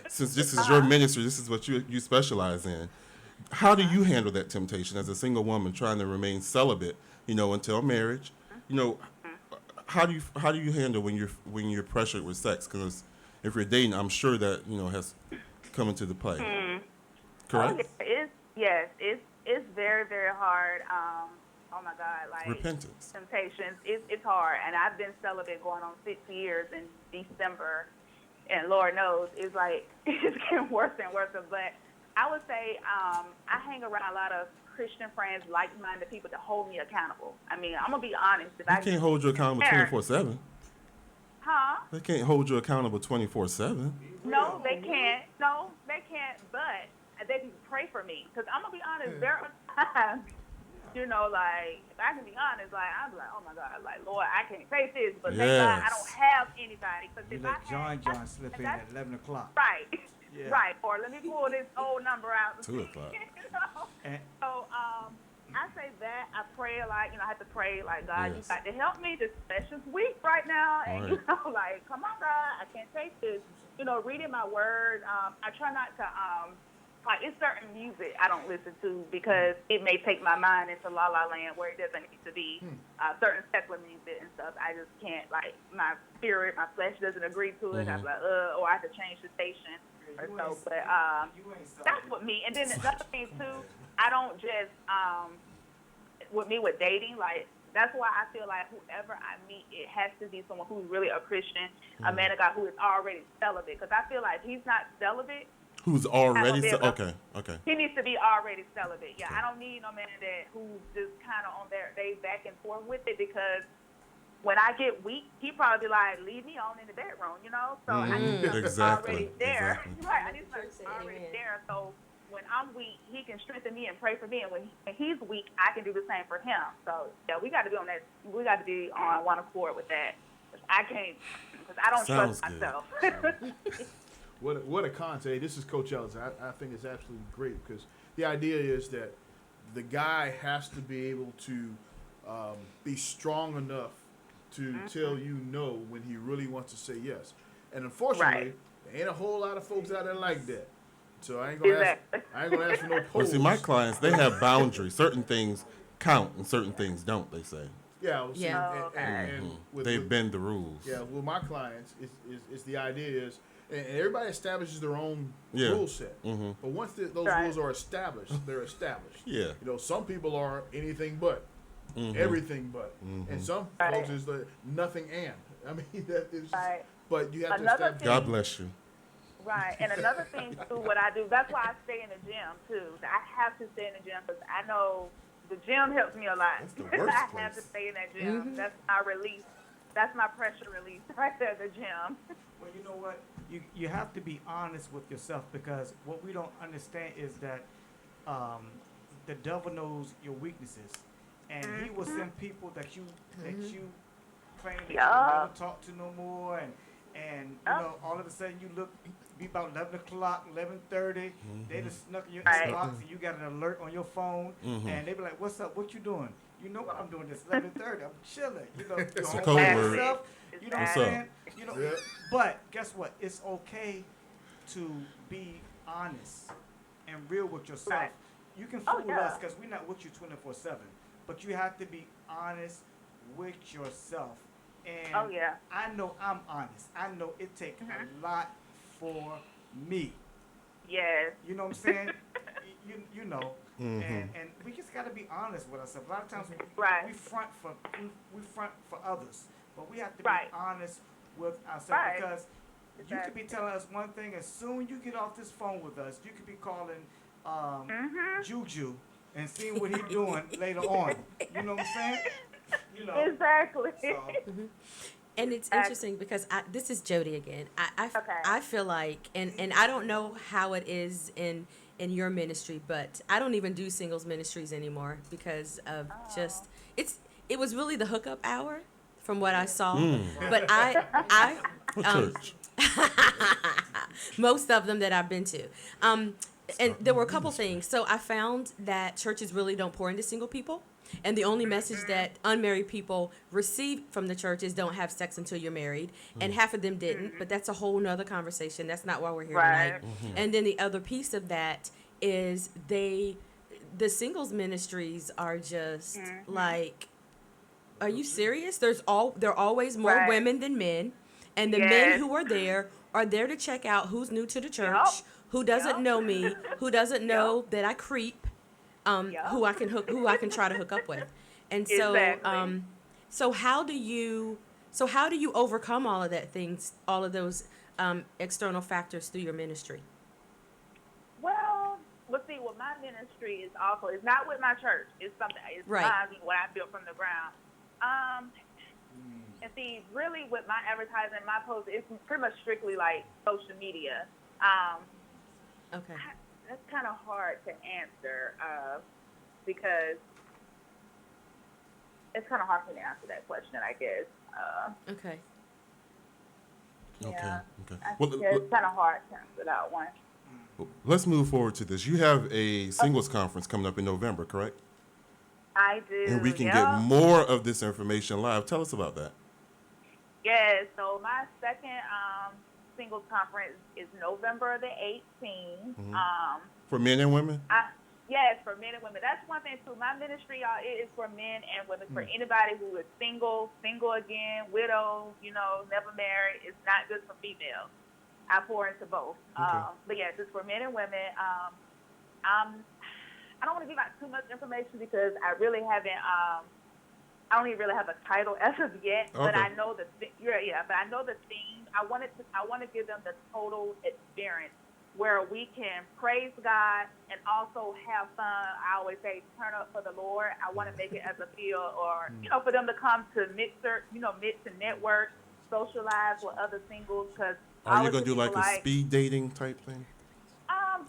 since this is your ministry, this is what you specialize in. How do you handle that temptation as a single woman trying to remain celibate, until marriage? How do you handle when you're pressured with sex? Because if you're dating, I'm sure that, has come into the play. Correct? Oh, it's very, very hard. Oh my God, like Repentance. temptations. It's hard, and I've been celibate going on 6 years in December, and Lord knows it's like it's getting worse and worse. But I would say I hang around a lot of Christian friends, like-minded people that hold me accountable. I mean, I'm gonna be honest. If They I can't hold you accountable 24/7. Huh? They can't hold you accountable 24/7. No, they can't. No, they can't. But they can pray for me. Because I'm going to be honest, there are times, like, if I can be honest, like, I'm like, oh my God, like, Lord, I can't face this. But thank God I don't have anybody. Because You if let I John slip in at 11 o'clock. Right. Yeah. Right. Or let me pull this old number out. 2 o'clock. So, I say that. I pray a lot. I have to pray, like, God, you Yes. got to help me this precious week right now. And, Right. like, come on, God, I can't take this. Reading my word. I try not to, like, it's certain music I don't listen to because it may take my mind into La La Land where it doesn't need to be. Certain secular music and stuff, I just can't, like, my spirit, my flesh doesn't agree to it. I'm like, or I have to change the station or so. But that's what me. And then another thing, too, I don't just, with dating, like, that's why I feel like whoever I meet, it has to be someone who's really a Christian, a man of God who is already celibate. Because I feel like if he's not celibate, Who's already okay. he needs to be already celibate. Yeah, I don't need no man who's just kind of on they back and forth with it, because when I get weak, he probably be like, leave me on in the bedroom, So I need something already there. Exactly. Right, I need something already there. So when I'm weak, he can strengthen me and pray for me. And when he's weak, I can do the same for him. So, yeah, we got to be on that. We got to be on one accord with that. I can't, because I don't Sounds trust good. myself. What a concept. This is Coach Ellis. I think it's absolutely great, because the idea is that the guy has to be able to be strong enough to tell you no when he really wants to say yes. And unfortunately, there ain't a whole lot of folks out there like that. So I ain't gonna ask for no Well, polls. see, my clients, they have boundaries. Certain things count and certain things don't, they say. Yeah, well, see, and They bend the rules. Yeah, with my clients, it's the idea is, and everybody establishes their own Yeah. rule set. But once those rules are established, they're established. Yeah. Some people are anything but, everything but, and some folks is like nothing and. I mean, that is. But you have to establish. God bless you. Right, and another thing too, what I do, that's why I stay in the gym too. I have to stay in the gym because I know the gym helps me a lot. That's the worst I have to place. stay in that gym. That's my release. That's my pressure release right there, the gym. Well, you know what? You have to be honest with yourself, because what we don't understand is that the devil knows your weaknesses, and he will send people that you claim that you never talk to no more, and all of a sudden you look be about 11 o'clock, 11:30. They just snuck in your inbox and you got an alert on your phone, and they be like, "What's up? What you doing?" You know what I'm doing? This 11:30. I'm chilling. It's a home code by word. yourself. You know what What's I'm up? saying? But guess what? It's okay to be honest and real with yourself. You can fool us because we're not with you 24/7, but you have to be honest with yourself. And I know I'm honest. I know it takes a lot for me. Yes. You know what I'm saying? you know. And we just got to be honest with ourselves. A lot of times we front for others, but we have to be honest with ourselves, because you could be telling us one thing, and soon you get off this phone with us, you could be calling Juju and seeing what he's doing later on. You know what I'm saying? Exactly. So. And it's interesting because this is Jodi again. I feel like, and I don't know how it is in your ministry, but I don't even do singles ministries anymore because of it was really the hookup hour from what I saw. But I Church. most of them that I've been to. And there were a couple things. So I found that churches really don't pour into single people. And the only message that unmarried people receive from the church is don't have sex until you're married. And half of them didn't, but that's a whole nother conversation. That's not why we're here tonight. And then the other piece of that is the singles ministries are just like, are you serious? There are always more women than men. And the men who are there to check out who's new to the church, who doesn't know me, who doesn't know that I creep, who I can try to hook up with. And so, so how do you overcome all of those external factors through your ministry? Well, see, what my ministry is also, it's not with my church. It's something, it's what I built from the ground. And see, really with my advertising, my post, it's pretty much strictly like social media. Okay. That's kind of hard to answer because it's kind of hard for me to answer that question, I guess. Okay. Yeah. Okay. It's kind of hard to answer that one. Let's move forward to this. You have a singles conference coming up in November, correct? I do. And we can get more of this information live. Tell us about that. Yes. So my second singles conference is November the 18th. Mm-hmm. For men and women? Yes, for men and women. That's one thing too. My ministry, y'all, it is for men and women. For anybody who is single again, widow, never married. It's not good for females. I pour into both. But yes, it's for men and women. I don't want to give out too much information because I really haven't. I don't even really have a title as of yet. But I know the But I know the theme. I want to give them the total experience where we can praise God and also have fun. I always say, turn up for the Lord. I want to make it as a feel, or for them to come to mix and network, socialize with other singles. Because are you gonna do like a speed dating type thing?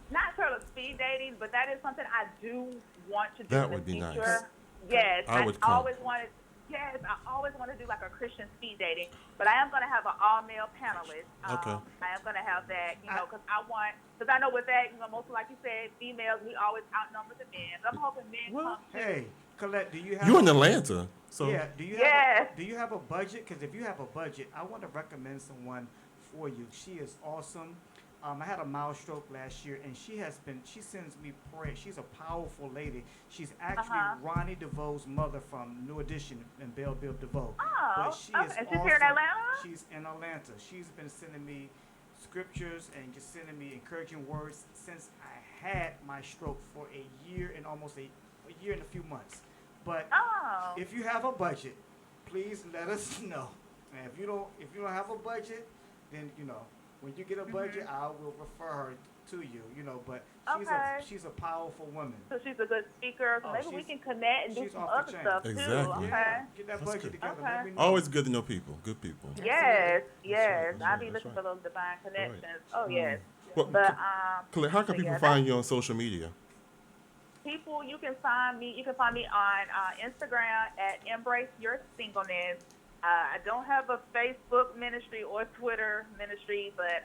Not sort of speed dating, but that is something I do want to do. That in would the be future. nice. Yes, I always wanted. Yes, I always want to do like a Christian speed dating, but I am going to have an all-male panelist. Okay. I am going to have that, because I know with that, mostly like you said, females, we always outnumber the men. I'm hoping men come. Hey, Collette, do you have? You're in Atlanta, so yeah. Do you have a budget? Because if you have a budget, I want to recommend someone for you. She is awesome. I had a mild stroke last year, and she sends me prayer. She's a powerful lady. She's actually Ronnie DeVoe's mother from New Edition and Belle Biv DeVoe. Oh, but she is and she's awesome. here in Atlanta? She's in Atlanta. She's been sending me scriptures and just sending me encouraging words since I had my stroke for a year and almost a year and a few months. But if you have a budget, please let us know. And if you don't have a budget, then when you get a budget, I will refer her to you. But she's a powerful woman. So she's a good speaker. So maybe we can connect and do some other stuff exactly. too. Okay. Yeah. Get that budget together. Okay. Let me know. Always good to know people. Good people. Yes. That's I'll be right. looking for those divine connections. Oh yes. Well, But Collette, how can people find you on social media? People, you can find me on Instagram at Embrace Your Singleness. I don't have a Facebook ministry or Twitter ministry, but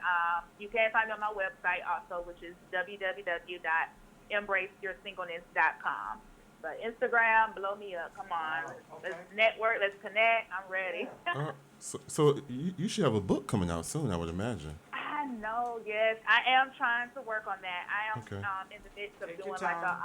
you can find me on my website also, which is www.embraceyoursingleness.com. But Instagram, blow me up. Come on. Let's network. Let's connect. I'm ready. So you should have a book coming out soon, I would imagine. I know, yes. I am trying to work on that. I am in the midst of doing like a,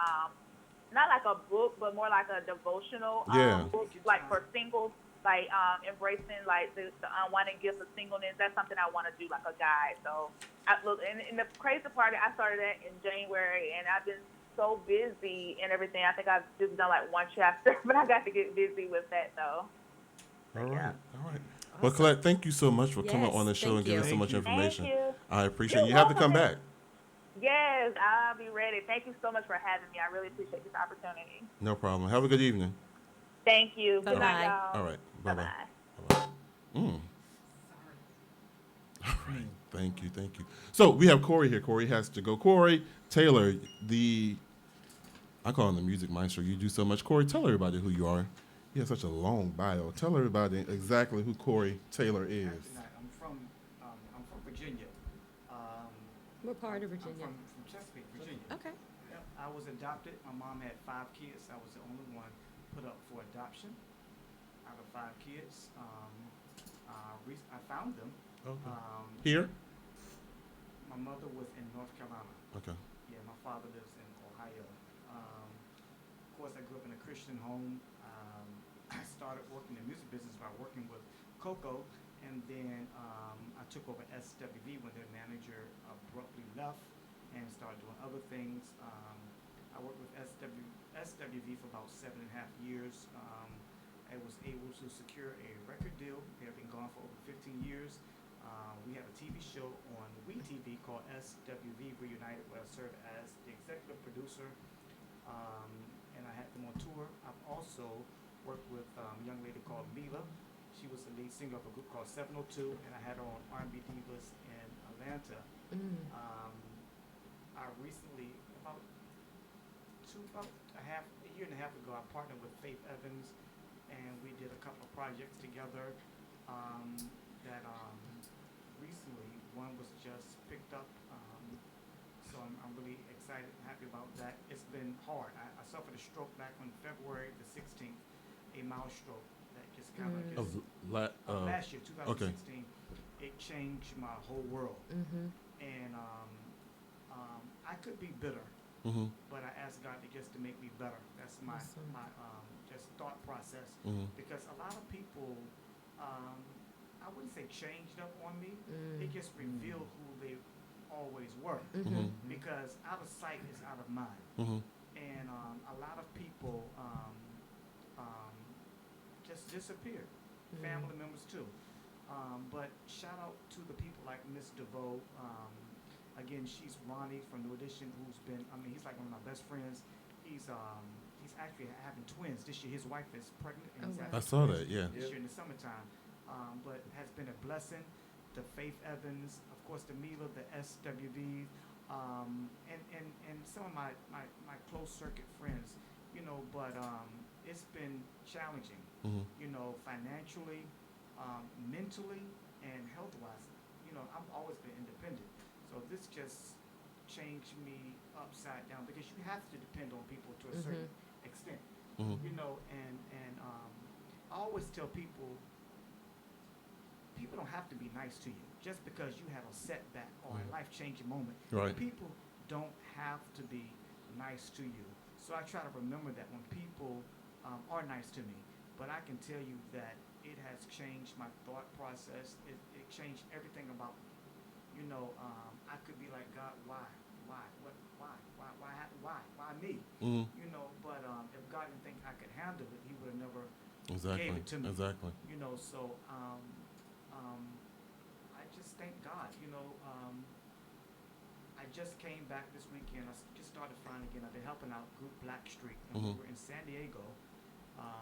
not like a book, but more like a devotional book, like for singles. Like embracing like the unwinding gift of singleness. That's something I want to do, like a guide. So and the crazy part, I started that in January, and I've been so busy and everything. I think I've just done like one chapter, but I got to get busy with that though. All right. Well, Collette, thank you so much for coming on the show and giving us so much information. Thank you. I appreciate it. You have to come back. Yes, I'll be ready. Thank you so much for having me. I really appreciate this opportunity. No problem. Have a good evening. Thank you. Bye-bye. Good night, y'all. All right. Bye-bye. Bye-bye. All right. Thank you. So we have Cory here. Cory has to go. Cory Taylor, I call him the music maestro. You do so much. Cory, tell everybody who you are. You have such a long bio. Tell everybody exactly who Cory Taylor is. I'm from Virginia. What part of Virginia? I'm from Chesapeake, Virginia. Okay. Yep. I was adopted. My mom had 5 kids. I was the only one put up for adoption out of 5 kids. I found them. Okay. Here? My mother was in North Carolina. Okay. Yeah, my father lives in Ohio. Of course, I grew up in a Christian home. I started working in the music business by working with Coco, and And then I took over SWV when their manager abruptly left and started doing other things. I worked with SWV for about 7.5 years. I was able to secure a record deal. They have been gone for over 15 years. We have a TV show on WeTV called SWV Reunited, where I serve as the executive producer, and I had them on tour. I've also worked with a young lady called Mila. She was the lead singer of a group called 702, and I had her on R&B Divas in Atlanta. I recently, about a year and a half ago, I partnered with Faith Evans, and we did a couple of projects together. Recently, one was just picked up, so I'm really excited and happy about that. It's been hard. I suffered a stroke back on February the 16th, a mild stroke that just kind of last year, 2016. Okay. It changed my whole world, and I could be bitter, but I asked God to make me better. That's my just thought process, because a lot of people. I wouldn't say changed up on me. It just revealed who they always were. Because out of sight is out of mind. And a lot of people just disappeared. Family members too. But shout out to the people like Miss DeVoe. Again, she's Ronnie from the audition, who's been, he's like one of my best friends. He's actually having twins this year. His wife is pregnant. And I saw that, yeah. This year in the summertime. But has been a blessing. The Faith Evans, of course, the Mila, the SWV, and some of my close circuit friends, but it's been challenging, financially, mentally, and health-wise. I've always been independent. So this just changed me upside down, because you have to depend on people to a certain extent, and I always tell people don't have to be nice to you just because you had a setback or a life-changing moment. Right. People don't have to be nice to you. So I try to remember that when people are nice to me. But I can tell you that it has changed my thought process. It changed everything about me. I could be like, God, why me? But if God didn't think I could handle it, He would have never gave it to me. Exactly. So I just thank God. I just came back this weekend. I just started flying again. I've been helping out Group Blackstreet, and we were in San Diego.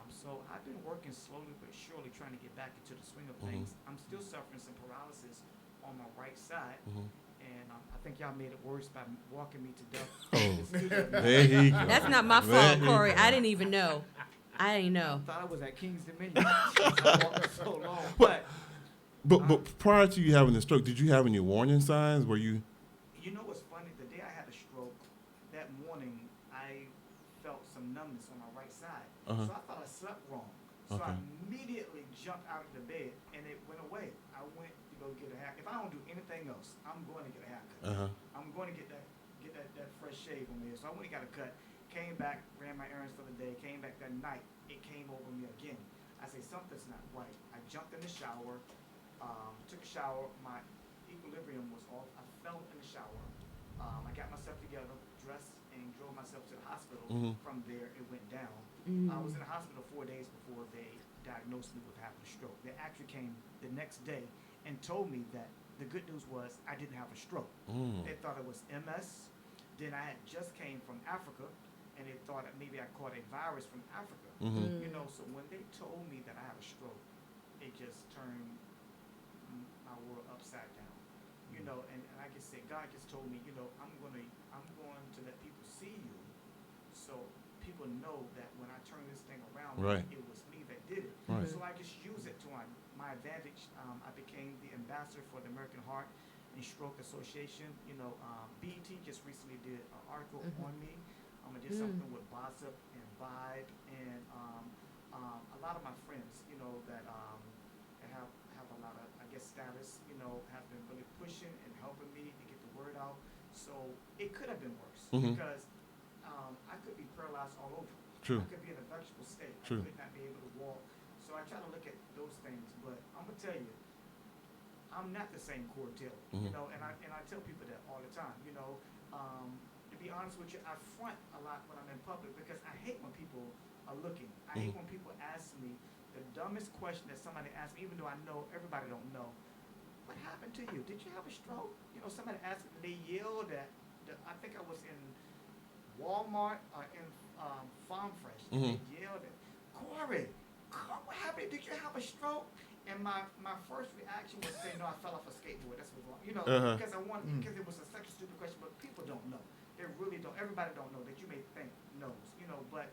So I've been working slowly but surely, trying to get back into the swing of things. I'm still suffering some paralysis on my right side, and I think y'all made it worse by walking me to death. There he goes. That's not my fault, Cory. I didn't even know. I didn't know. I thought I was at King's Dominion. I walked so long, But prior to you having the stroke, did you have any warning signs? Were you? You know what's funny? The day I had a stroke, that morning I felt some numbness on my right side. So I thought I slept wrong. So I immediately jumped out of the bed, and it went away. I went to go get a haircut. If I don't do anything else, I'm going to get a haircut. I'm going to get that fresh shave on me. So I went and got a cut. Came back, ran my errands for the day. Came back that night. It came over me again. I say something's not right. I jumped in the shower. Took a shower. My equilibrium was off. I fell in the shower. I got myself together, dressed, and drove myself to the hospital. From there, it went down. I was in the hospital 4 days before they diagnosed me with having a stroke. They actually came the next day and told me that the good news was I didn't have a stroke. They thought it was MS. Then I had just came from Africa, and they thought that maybe I caught a virus from Africa. So when they told me that I had a stroke, it just turned my world upside down. And like I said, God just told me, I'm going to let people see you, so people know that when I turn this thing around, it was me that did it. So I just use it to my advantage. I became the ambassador for the American Heart and Stroke Association. BET just recently did an article on me. I did something with Bossip and Vibe, and a lot of my friends, that have a lot of, status, have been really pushing and helping me to get the word out. So it could have been worse, because I could be paralyzed all over. True. I could be in a vegetable state. True. I could not be able to walk. So I try to look at those things. But I'm going to tell you, I'm not the same Cory Taylor, you know, and I tell people that all the time, you know. To be honest with you, I front a lot when I'm in public because I hate when people are looking. I hate when people ask me the dumbest question that somebody asks me, even though I know everybody don't know. What happened to you? Did you have a stroke? You know, somebody asked me, they yelled at, I think I was in Walmart or in Farm Fresh, and they yelled at, Cory, what happened? Did you have a stroke? And my first reaction was saying, no, I fell off a skateboard. That's what's wrong. You know, because because it was such a stupid question, but people don't know. They really don't. Everybody don't know that you may think knows, you know, but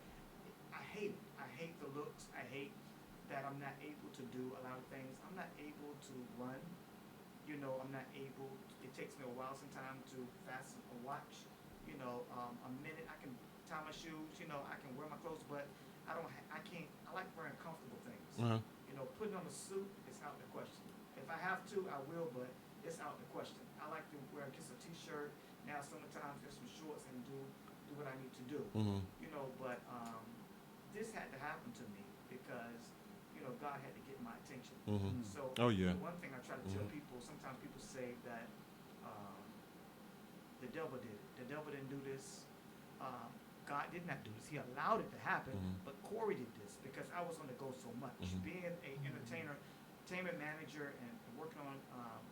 I hate it. I hate the looks. I hate that I'm not able to do a lot of things. I'm not able to run. You know, I'm not able, it takes me a while sometimes to fasten a watch. You know, a minute, I can tie my shoes, you know, I can wear my clothes, but I like wearing comfortable things. You know, putting on a suit is out the question. If I have to, I will, but it's out the question. I like to wear just a t-shirt. Now sometimes just some shorts and do what I need to do. You know, but this had to happen to me because, you know, God had to get my attention. So one thing I try to tell people, sometimes people say that the devil did it. The devil didn't do this. God did not do this. He allowed it to happen, but Cory did this because I was on the go so much. Being an entertainment manager and working on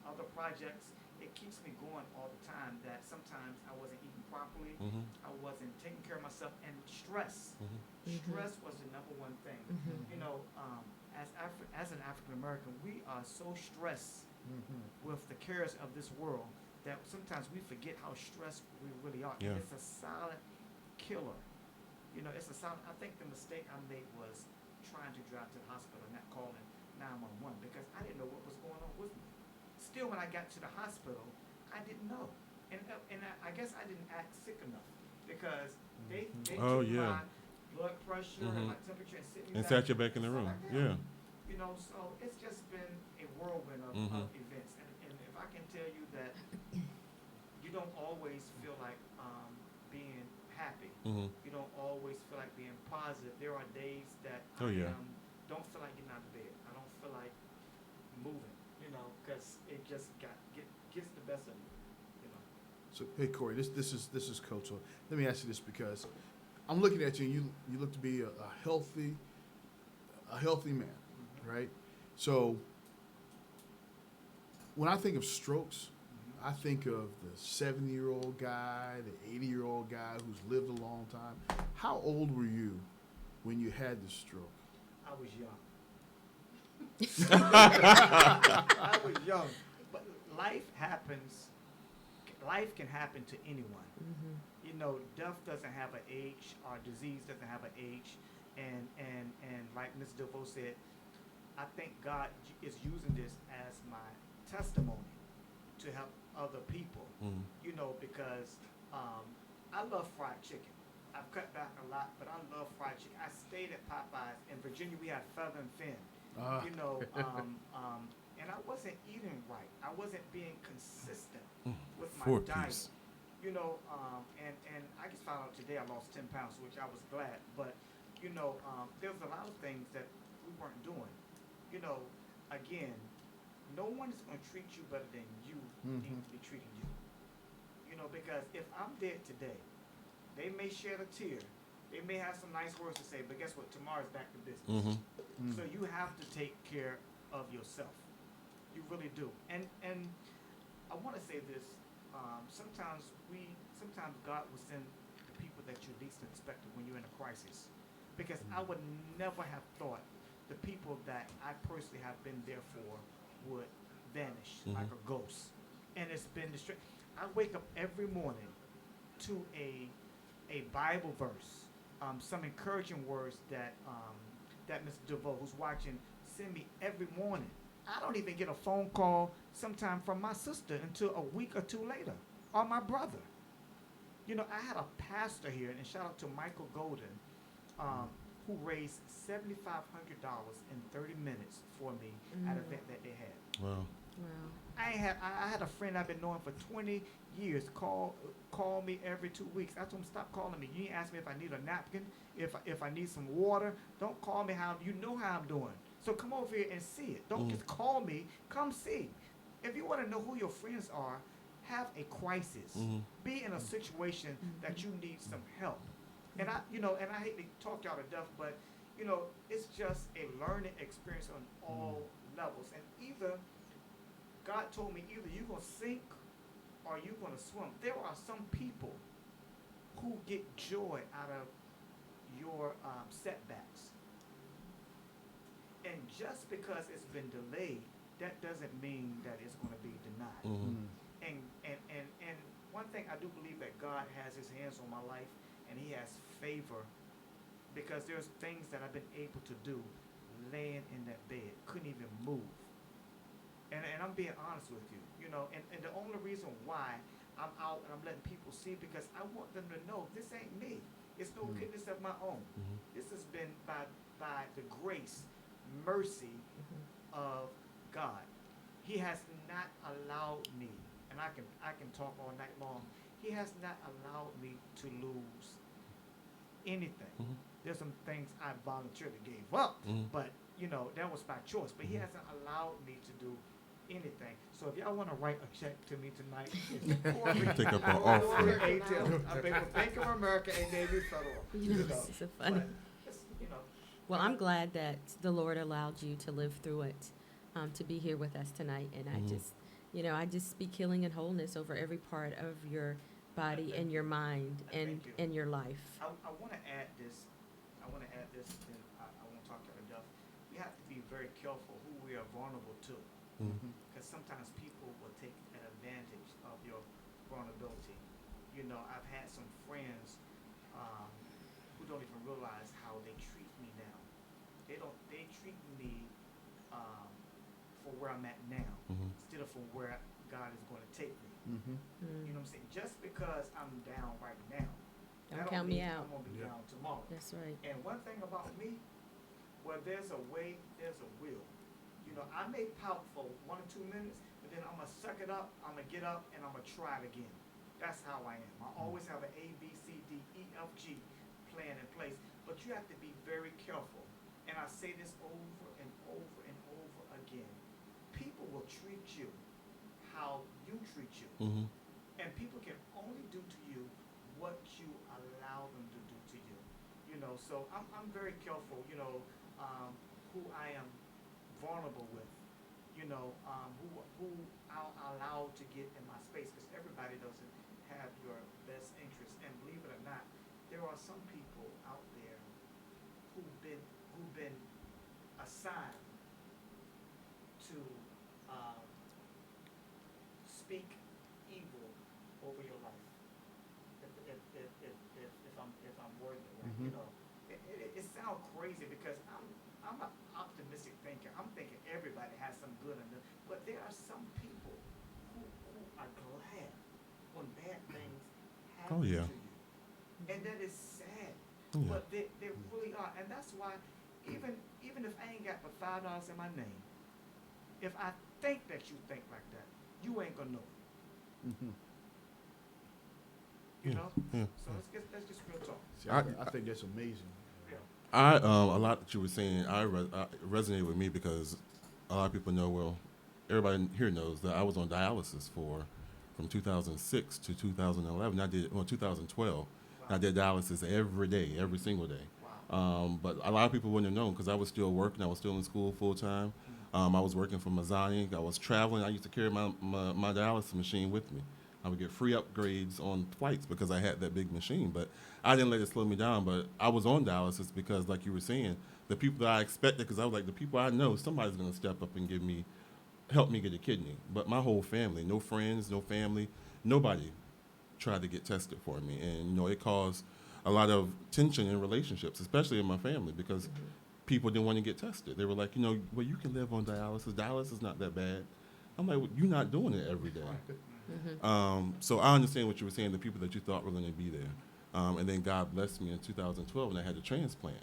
other projects, it keeps me going all the time that sometimes I wasn't eating properly, I wasn't taking care of myself, and stress. Stress was the number one thing. You know, as an African American, we are so stressed with the cares of this world that sometimes we forget how stressed we really are. And it's a silent killer. You know, it's a silent. I think the mistake I made was trying to drive to the hospital and not calling 911 because I didn't know what was going on with me. Still, when I got to the hospital, I didn't know, and I guess I didn't act sick enough because they took my blood pressure and my temperature and sat you back in the room. You know, so it's just been a whirlwind of events, and if I can tell you that you don't always feel like being happy, you don't always feel like being positive. There are days that don't feel like getting out of bed. I don't feel like moving, you know, because it just gets the best of me, you know. So hey Cory, this is Coach. So let me ask you this because I'm looking at you and you look to be a healthy man, right? So when I think of strokes, I think of the 70-year-old guy, the 80-year-old guy who's lived a long time. How old were you when you had the stroke? I was young. I was young. But life happens. Life can happen to anyone. You know, death doesn't have an age, or disease doesn't have an age. And like Ms. DeVoe said, I think God is using this as my testimony to help other people. You know, because I love fried chicken. I've cut back a lot, but I love fried chicken. I stayed at Popeyes. In Virginia, we had Feather and Fin. You know, and I wasn't eating right. I wasn't being consistent with my diet. You know, and I just found out today I lost 10 pounds, which I was glad. But, you know, there was a lot of things that we weren't doing. You know, again, no one is going to treat you better than you need to be treating you. You know, because if I'm dead today, they may shed a tear. They may have some nice words to say, but guess what? Tomorrow's back to business. So you have to take care of yourself. You really do. And I want to say this. Sometimes God will send the people that you least expected when you're in a crisis. Because I would never have thought the people that I personally have been there for would vanish like a ghost. And it's been I wake up every morning to a Bible verse, some encouraging words that Mr. DeVoe, who's watching, send me every morning. I don't even get a phone call sometime from my sister until a week or two later, or my brother. You know, I had a pastor here, and shout out to Michael Golden, who raised $7,500 in 30 minutes for me at an event that they had. Wow. I had a friend I've been knowing for 20 years call me every 2 weeks. I told him, stop calling me. You ain't ask me if I need a napkin, if I need some water. Don't call me you know how I'm doing. So come over here and see it. Don't just call me. Come see. If you want to know who your friends are, have a crisis. Be in a situation that you need some help. And I hate to talk y'all to death, but it's just a learning experience on all levels. And either God told me either you're gonna sink or you're gonna swim. There are some people who get joy out of your setbacks. And just because it's been delayed, that doesn't mean that it's going to be denied. And one thing I do believe that God has his hands on my life and he has favor, because there's things that I've been able to do laying in that bed, couldn't even move. And I'm being honest with you, and the only reason why I'm out and I'm letting people see, because I want them to know this ain't me. It's no goodness of my own. This has been by the grace, mercy of God. He has not allowed me, and I can talk all night long. He has not allowed me to lose anything. There's some things I voluntarily gave up, but that was by choice. But he hasn't allowed me to do anything. So if y'all want to write a check to me tonight, it's Cory, Take up an offer. Cory Taylor. I've been with Bank of America and Navy Federal. This is so funny. Well, I'm glad that the Lord allowed you to live through it, to be here with us tonight. And I just speak healing and wholeness over every part of your body and your mind and your life. I want to add this. And I won't talk to her enough. We have to be very careful who we are vulnerable to. Because sometimes people will take an advantage of your vulnerability. I've had some friends who don't even realize how they treat me now. They treat me for where I'm at now instead of for where God is going to take me. You know what I'm saying? Just because I'm down right now, Don't count me out. I'm going to be down tomorrow. That's right. And one thing about me, where there's a way, there's a will. I may pout for 1 or 2 minutes, but then I'm going to suck it up, I'm going to get up, and I'm going to try it again. That's how I am. I always have an A, B, C, D, E, F, G plan in place. But you have to be very careful. And I say this over and over and over again. People will treat you how you treat you. And people can only do to you what you allow them to do to you. So I'm very careful, who I am vulnerable with, who I'll allow to get in my space, because everybody doesn't have your best interest. And believe it or not, there are some people out there who've been assigned to speak evil over your life. If I'm wording it right, it sounds crazy because I'm an optimistic thinker. I'm thinking everybody has some good in them, but there are some people who are glad when bad things happen to you, and that is sad. But they really are, and that's why even if I ain't got but $5 in my name, if I think that you think like that, you ain't gonna know it. So let's just real talk. See, I think that's amazing. A lot that you were saying, I resonated with me because a lot of people know, well, everybody here knows that I was on dialysis from 2006 to 2011. 2012. Wow. I did dialysis every day, every single day. Wow. But a lot of people wouldn't have known because I was still working. I was still in school full time. I was working for Mazzani. I was traveling. I used to carry my dialysis machine with me. I would get free upgrades on flights because I had that big machine. But I didn't let it slow me down. But I was on dialysis because, like you were saying, the people that I expected, because I was like, the people I know, somebody's going to step up and help me get a kidney. But my whole family, no friends, no family, nobody tried to get tested for me. And, it caused a lot of tension in relationships, especially in my family, because people didn't want to get tested. They were like, well, you can live on dialysis. Dialysis is not that bad. I'm like, well, you're not doing it every day. So I understand what you were saying, the people that you thought were going to be there. And then God blessed me in 2012 and I had a transplant.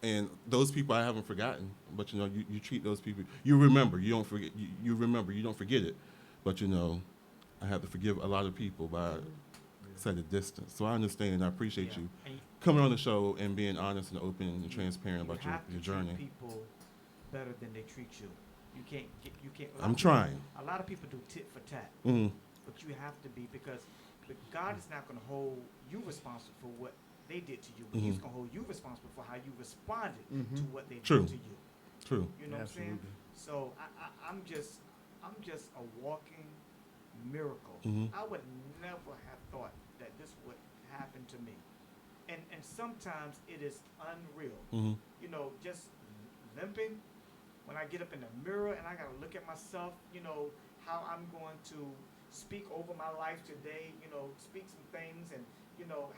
And those people I haven't forgotten, but you treat those people, you remember, you don't forget, you remember, you don't forget it. But I have to forgive a lot of people by set a distance. So I understand and I appreciate you coming on the show and being honest and open and transparent about your journey. Treat people better than they treat you. You can't get. You can't. I'm trying. A lot of people do tit for tat, but you have to be because God is not going to hold you responsible for what they did to you. He's going to hold you responsible for how you responded to what they did to you. True. You know Absolutely. what I'm saying? So I'm just a walking miracle. I would never have thought that this would happen to me. And sometimes it is unreal. You know, just limping. When I get up in the mirror and I got to look at myself, you know, how I'm going to speak over my life today, you know, speak some things and, you know,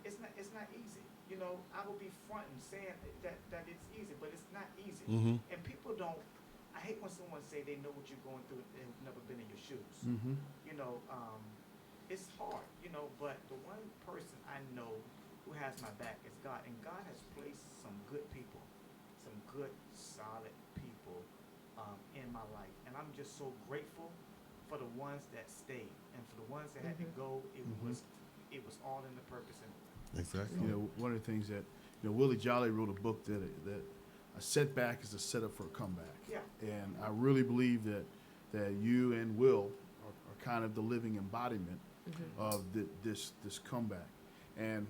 it's not easy. You know, I will be fronting saying that it's easy, but it's not easy. And people don't, I hate when someone say they know what you're going through and have never been in your shoes. You know, it's hard, you know, but the one person I know who has my back is God. And God has placed some good people, some good, solid people in my life. And I'm just so grateful for the ones that stayed. And for the ones that had to go, it was all in the purpose. And Exactly. You know, one of the things that, you know, Willie Jolly wrote a book that a setback is a setup for a comeback. Yeah. And I really believe that you and Will are kind of the living embodiment of this comeback. And,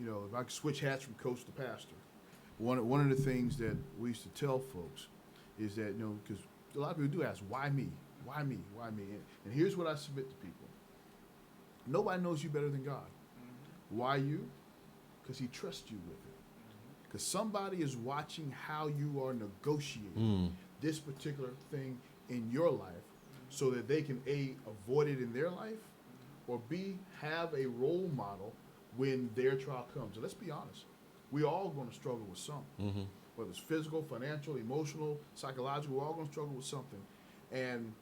you know, if I could switch hats from coach to pastor, one of the things that we used to tell folks is that, you know, because a lot of people do ask, why me? Why me? Why me? And here's what I submit to people. Nobody knows you better than God. Why you? Because he trusts you with it. Because somebody is watching how you are negotiating this particular thing in your life so that they can A, avoid it in their life, or B, have a role model when their trial comes. And let's be honest, we all going to struggle with something. Whether it's physical, financial, emotional, psychological, we're all going to struggle with something. And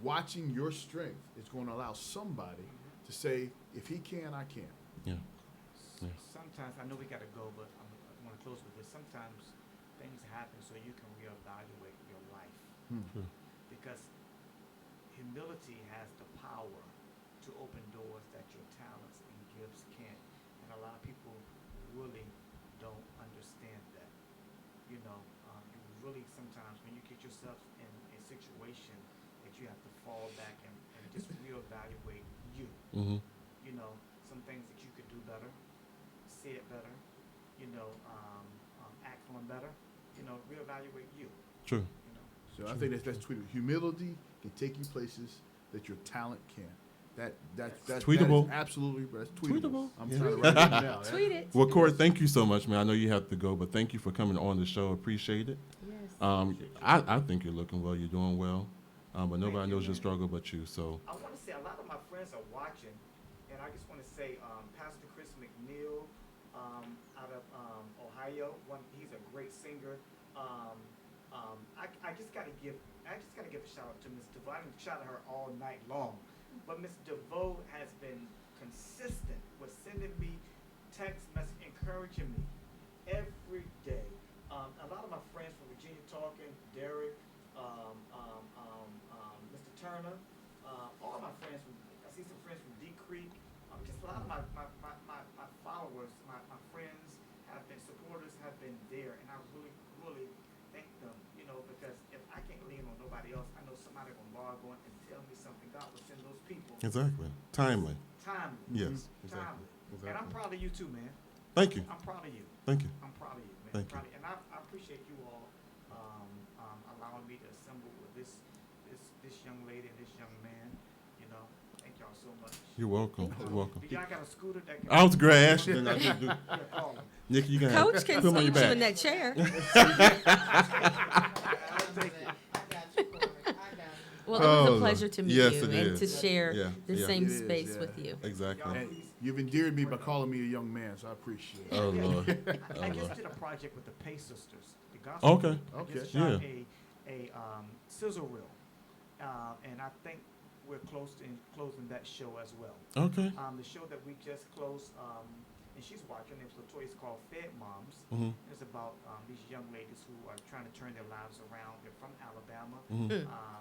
watching your strength is going to allow somebody to say, if he can, I can. Yeah. Sometimes, I know we got to go, but I want to close with this. Sometimes things happen so you can reevaluate your life. Because humility has the power to open doors that your talents and gifts can't. And a lot of people really don't understand that. You know, you really sometimes when you get yourself in a situation that you have to fall back and just reevaluate you. You know, some things that you could do better, say it better, you know, act on better, you know, reevaluate you. True. You know. So I think that's tweetable. Humility can take you places that your talent can't. That's tweetable. That is absolutely, that's tweetable. Tweetable. I'm Yeah. trying to write it down. Tweet it. Well, Cory, thank you so much, man. I know you have to go, but thank you for coming on the show. Appreciate it. Yes. I think you're looking well. You're doing well. But nobody knows your struggle but you. So I want to say a lot of my friends are watching, and I just want to say Pastor Chris McNeil out of Ohio. He's a great singer. I just got to give a shout out to Miss DeVoe. I didn't shout at her all night long, but Miss DeVoe has been consistent with sending me text message encouraging me every day. A lot of my friends from Virginia talking, Derek, Mr. Turner, all of my friends I see some friends from Deep Creek. Just a lot of my followers, my friends have been supporters, have been there, and I really, really thank them, you know, because if I can't lean on nobody else, I know somebody will log on and tell me something. God will send those people. exactly. Timely. Timely. Yes. Timely. Exactly. And I'm proud of you too, man. Thank you. I'm proud of you. Thank you. I'm proud of you, man. Thank you. Proud of you. And I appreciate you all allowing me to assemble with this young lady and this young man. You know, thank y'all so much. You're welcome. You're welcome. Do y'all got a scooter that can? I was grass. Then I just do. Yeah, call me. Nikki, you can Coach can put him on your seat you back. in that chair. I'll take it. Well, it was Oh, a pleasure to meet yes, you it and is. to share Yeah, the yeah. same It is, space yeah. with you. Exactly. And you've endeared me by calling me a young man, so I appreciate it. Oh Lord. I Oh just Lord. did a project with the Pay Sisters. The gospel Okay. group. I just Okay. shot Yeah. a sizzle reel, and I think we're closing that show as well. Okay. The show that we just closed, and she's watching, it's Latoya, it's called Fed Moms. It's about these young ladies who are trying to turn their lives around. They're from Alabama.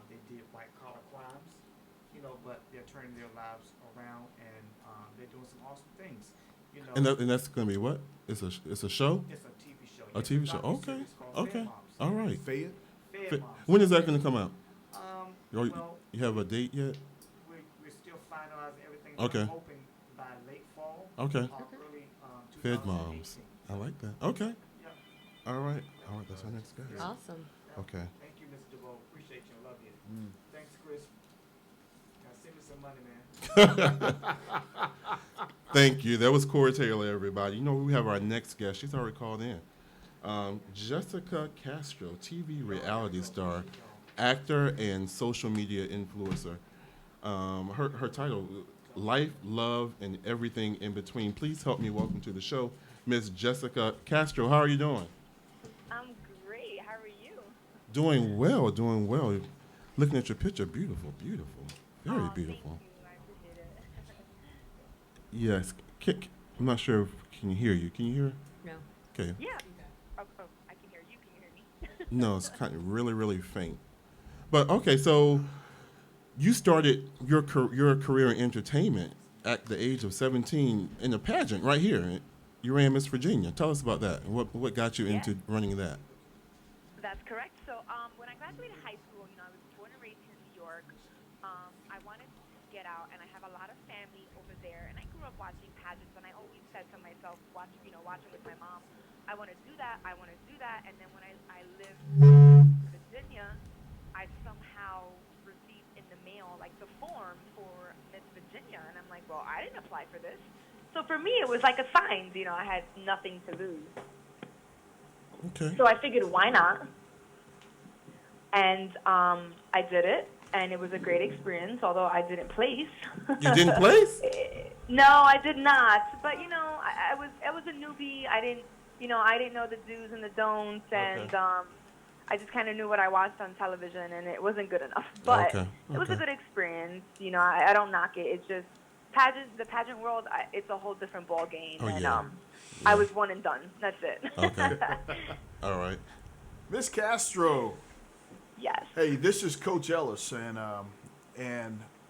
They did white collar crimes, you know, but they're turning their lives around, and they're doing some awesome things, you know. And that's gonna be what? It's a show. It's a TV show. A Yes, TV it's show. docuseries Okay. called Fed Okay. Moms. All right. Fayette? Fed When is that going to come out? Well, You have a date yet? we're still finalizing everything. Okay. I'm hoping by late fall. Okay. Early Fed 2018. moms. I like that. Okay. Yeah. All right. That's our next guest. Awesome. Okay. Thank you, Mr. DeVoe. Appreciate you. Love you. Thanks, Chris. Now send me some money, man. Thank you. That was Cory Taylor, everybody. You know, we have our next guest. She's already called in. Jessica Castro, TV reality star, actor, and social media influencer. Her title, Life, Love, and Everything in Between. Please help me welcome to the show, Miss Jessica Castro. How are you doing? I'm great. How are you? Doing well, doing well. Looking at your picture, beautiful, beautiful. Very beautiful. Thank you. I appreciate it. Yes. I'm not sure if can you hear you. Can you hear? No. Okay. Yeah. Oh, I can hear you. Can you hear me? No, it's kind of really, really faint. But okay, so you started your career in entertainment at the age of 17 in a pageant right here. You ran Miss Virginia. Tell us about that. What got you into running that? That's correct. So when I graduated high school, I was born and raised here in New York. I wanted to get out, and I have a lot of family over there. And I grew up watching pageants, and I always said to myself, watching with my mom, I want to do that. I want to do that. And then when I lived in Virginia, I somehow received in the mail like the form for Miss Virginia, and I'm like, well, I didn't apply for this. So for me, it was like a sign. I had nothing to lose. Okay. So I figured, why not? And I did it, and it was a great experience. Although I didn't place. You didn't place? No, I did not. But I was a newbie. I didn't know the do's and the don'ts, and I just kind of knew what I watched on television, and it wasn't good enough. But it was a good experience. I don't knock it. It's just the pageant world. It's a whole different ball game, I was one and done. That's it. Okay. All right. Miss Castro. Yes. Hey, this is Coach Ellis, and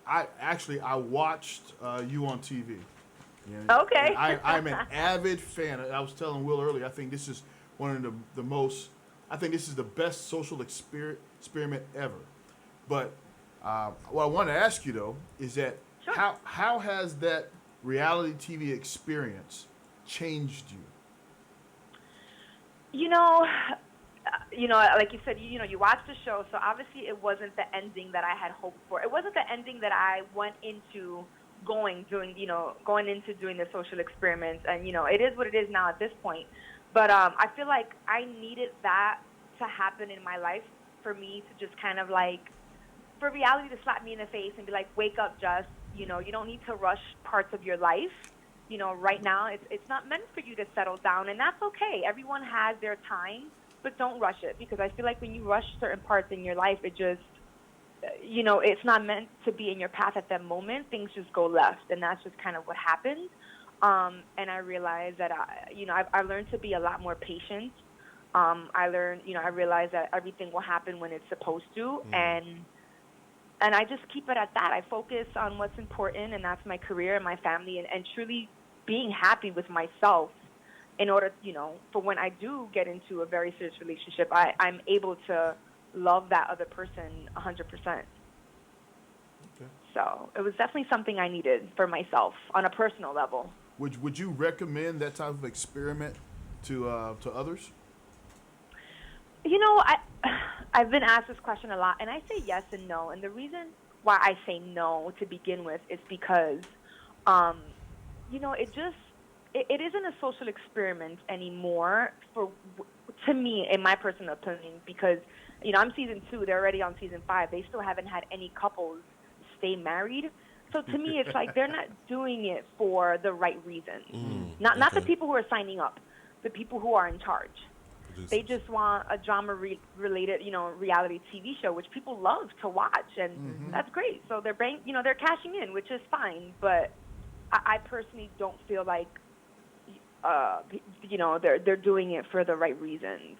I watched you on TV. Okay. I'm an avid fan. I was telling Will earlier, I think this is one of the most, I think this is the best social experiment ever. But what I want to ask you, though, is that how has that reality TV experience changed you? Like you said, you watched the show, so obviously it wasn't the ending that I had hoped for. It wasn't the ending that I went into going into doing the social experiments, and it is what it is now at this point. But I feel like I needed that to happen in my life for me to just kind of for reality to slap me in the face and be like, wake up, Jess. You don't need to rush parts of your life. Right now it's not meant for you to settle down, and that's okay. Everyone has their time, but don't rush it, because I feel like when you rush certain parts in your life, it just it's not meant to be in your path at that moment. Things just go left, and that's just kind of what happened. And I realized that I learned to be a lot more patient. I realized that everything will happen when it's supposed to, and I just keep it at that. I focus on what's important, and that's my career and my family, and truly being happy with myself in order, for when I do get into a very serious relationship, I'm able to love that other person 100%. Okay. So it was definitely something I needed for myself on a personal level. Would you recommend that type of experiment to others? I've been asked this question a lot, and I say yes and no. And the reason why I say no to begin with is because, it isn't a social experiment anymore to me, in my personal opinion, because, I'm season 2. They're already on season 5. They still haven't had any couples stay married. So to me, it's like they're not doing it for the right reasons. Not the people who are signing up, the people who are in charge. They just want a drama-related, reality TV show, which people love to watch, and that's great. So they're they're cashing in, which is fine. But I personally don't feel like, they're doing it for the right reasons.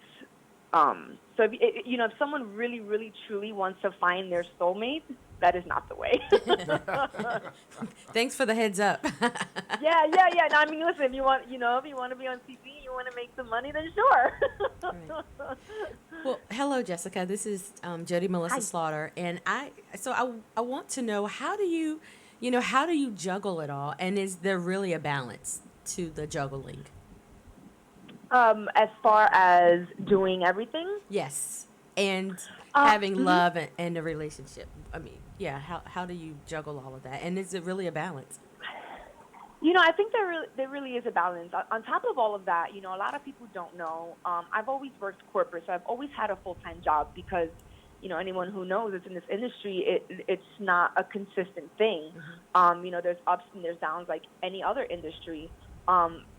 So if someone really, really, truly wants to find their soulmate, that is not the way. Thanks for the heads up. Yeah. No, I mean, listen, if you want to be on TV, you want to make some money, then sure. Right. Well, hello, Jessica. This is Jodi Melissa Hi. Slaughter, and I want to know, how do you juggle it all, and is there really a balance to the juggling? As far as doing everything, Yes, and Uh, having mhm. love and a relationship. I mean, yeah. How do you juggle all of that, and is it really a balance? I think there really is a balance. On top of all of that, a lot of people don't know. I've always worked corporate, so I've always had a full-time job because, anyone who knows it's in this industry, it's not a consistent thing. There's ups and there's downs like any other industry.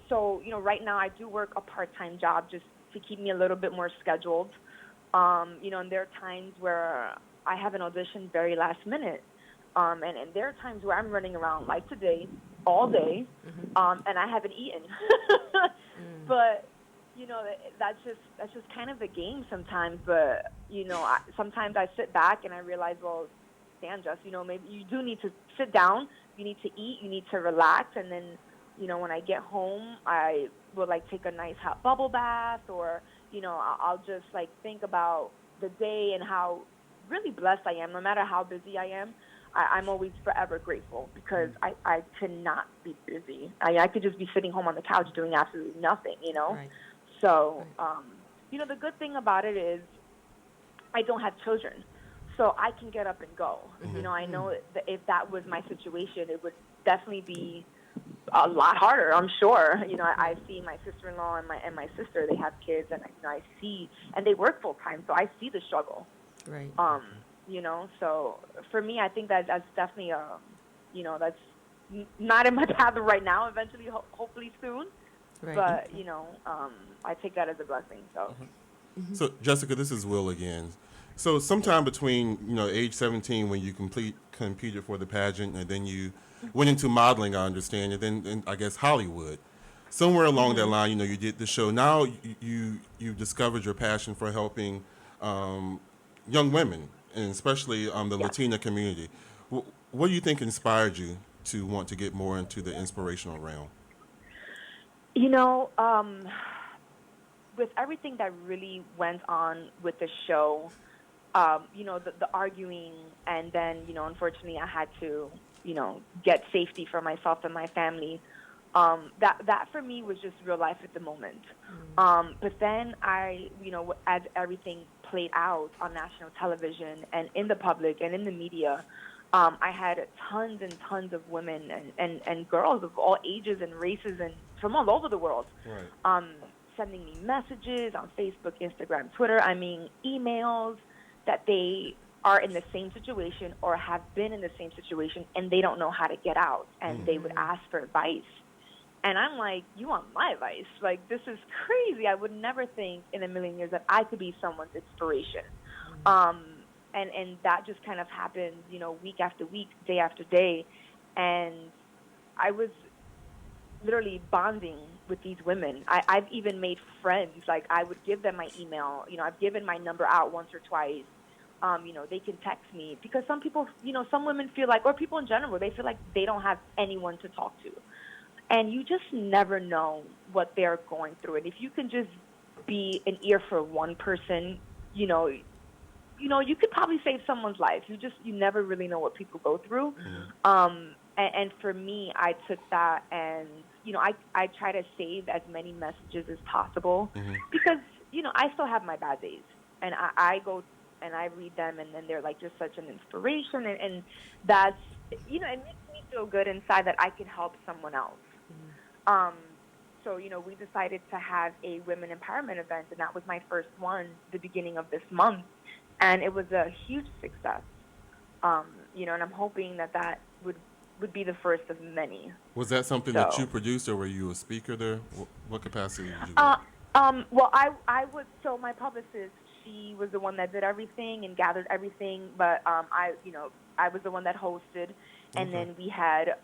So, right now I do work a part-time job just to keep me a little bit more scheduled. And there are times where I have an audition very last minute. And there are times where I'm running around like today all day, and I haven't eaten. But, that's just kind of the game sometimes. But, sometimes I sit back and I realize, well, damn, Jess, maybe you do need to sit down. You need to eat. You need to relax. And then, when I get home, I will, take a nice hot bubble bath, or, I'll just, think about the day and how really blessed I am. No matter how busy I am, I'm always forever grateful because I cannot be busy. I could just be sitting home on the couch doing absolutely nothing, Right. So, the good thing about it is I don't have children, so I can get up and go. I know that if that was my situation, it would definitely be a lot harder, I'm sure. I see my sister-in-law and my sister, they have kids, and I see, and they work full-time, so I see the struggle. Right. So for me, I think that's definitely that's not in my path right now. Eventually, hopefully soon. Right. But I take that as a blessing. So. So, Jessica, this is Will again. So, sometime between age 17 when you competed for the pageant, and then you went into modeling, I understand, and then I guess Hollywood. Somewhere along that line, you did the show. Now you discovered your passion for helping young women, and especially the Latina community. What do you think inspired you to want to get more into the inspirational realm? With everything that really went on with the show, the arguing, and then, unfortunately I had to, get safety for myself and my family. That for me was just real life at the moment. But then as everything played out on national television and in the public and in the media, I had tons and tons of women and girls of all ages and races and from all over the world, Right. sending me messages on Facebook, Instagram, Twitter. I mean, emails that they are in the same situation or have been in the same situation and they don't know how to get out, and they would ask for advice. And I'm like, you want my advice? Like, this is crazy. I would never think in a million years that I could be someone's inspiration. And that just kind of happened, week after week, day after day. And I was literally bonding with these women. I've even made friends. Like, I would give them my email. I've given my number out once or twice. They can text me because some people, some women feel like, or people in general, they feel like they don't have anyone to talk to. And you just never know what they're going through. And if you can just be an ear for one person, you could probably save someone's life. You never really know what people go through. And for me, I took that and, I try to save as many messages as possible because, I still have my bad days. And I go and I read them, and then they're like just such an inspiration. And that's, it makes me feel good inside that I can help someone else. So, we decided to have a women empowerment event, and that was my first one the beginning of this month. And it was a huge success. And I'm hoping that would be the first of many. Was that something that you produced, or were you a speaker there? What capacity did you do? Well, I was, so my publicist, she was the one that did everything and gathered everything, but I was the one that hosted, and then we had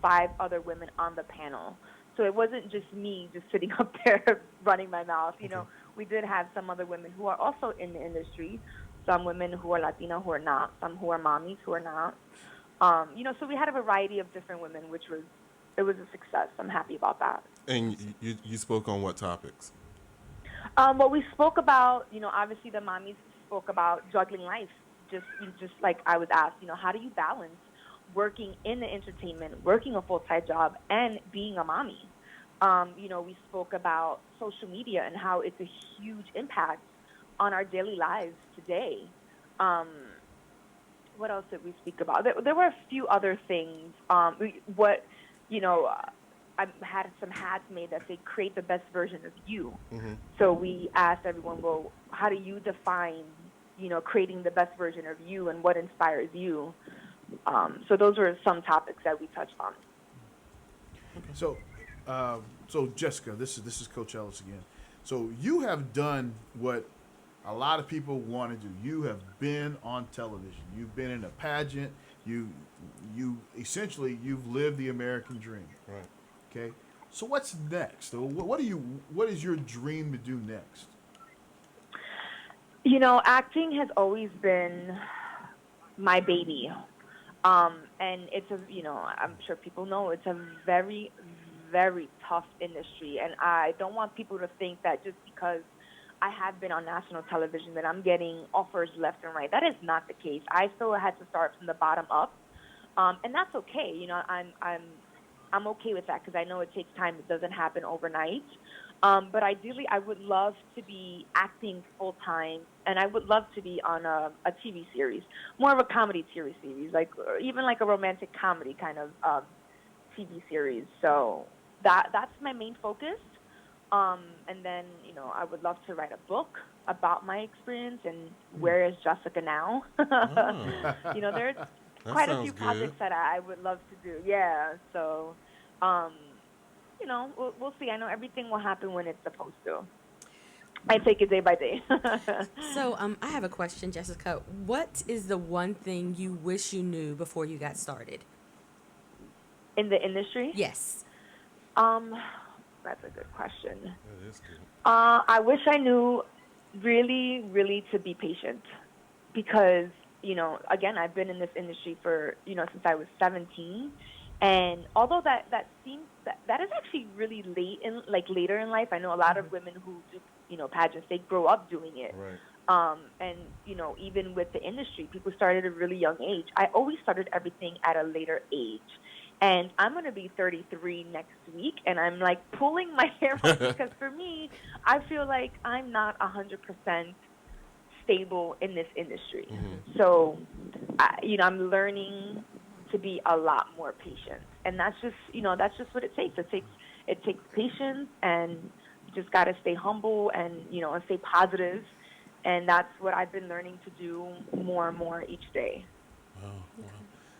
5 other women on the panel. So it wasn't just me just sitting up there running my mouth. We did have some other women who are also in the industry, some women who are Latina who are not, some who are mommies who are not. So we had a variety of different women, which was it was a success. I'm happy about that. And you spoke on what topics? Well, we spoke about, obviously the mommies spoke about juggling life. Just like I was asked, how do you balance working in the entertainment, working a full-time job, and being a mommy? We spoke about social media and how it's a huge impact on our daily lives today. What else did we speak about? There were a few other things. I had some hats made that say create the best version of you. Mm-hmm. So we asked everyone, well, how do you define, creating the best version of you, and what inspires you? So those were some topics that we touched on. So Jessica, this is Coach Ellis again. So you have done what a lot of people want to do. You have been on television. You've been in a pageant. You essentially you've lived the American dream. Right. Okay. So what's next? What is your dream to do next? Acting has always been my baby. And it's I'm sure people know it's a very, very tough industry. And I don't want people to think that just because I have been on national television that I'm getting offers left and right. That is not the case. I still had to start from the bottom up. And that's okay. I'm okay with that because I know it takes time. It doesn't happen overnight. But ideally, I would love to be acting full time, and I would love to be on a TV series, more of a comedy TV series, even like a romantic comedy kind of TV series. So that's my main focus. And then, I would love to write a book about my experience and where is Jessica now. There's quite a few projects that I would love to do. Yeah. So, we'll see. I know everything will happen when it's supposed to. I take it day by day. So I have a question, Jessica. What is the one thing you wish you knew before you got started? In the industry? Yes. That's a good question. That is good. I wish I knew really, really to be patient because, again, I've been in this industry for, since I was 17. And although that seems, that is actually really later in life. I know a lot of women who do, pageants, they grow up doing it. Right. And, even with the industry, people started at a really young age. I always started everything at a later age. And I'm going to be 33 next week, and I'm, pulling my hair out because for me, I feel like I'm not 100% stable in this industry. Mm-hmm. So, I'm learning to be a lot more patient. And that's just what it takes. It takes patience, and you just got to stay humble and, and stay positive. And that's what I've been learning to do more and more each day. Wow. Wow.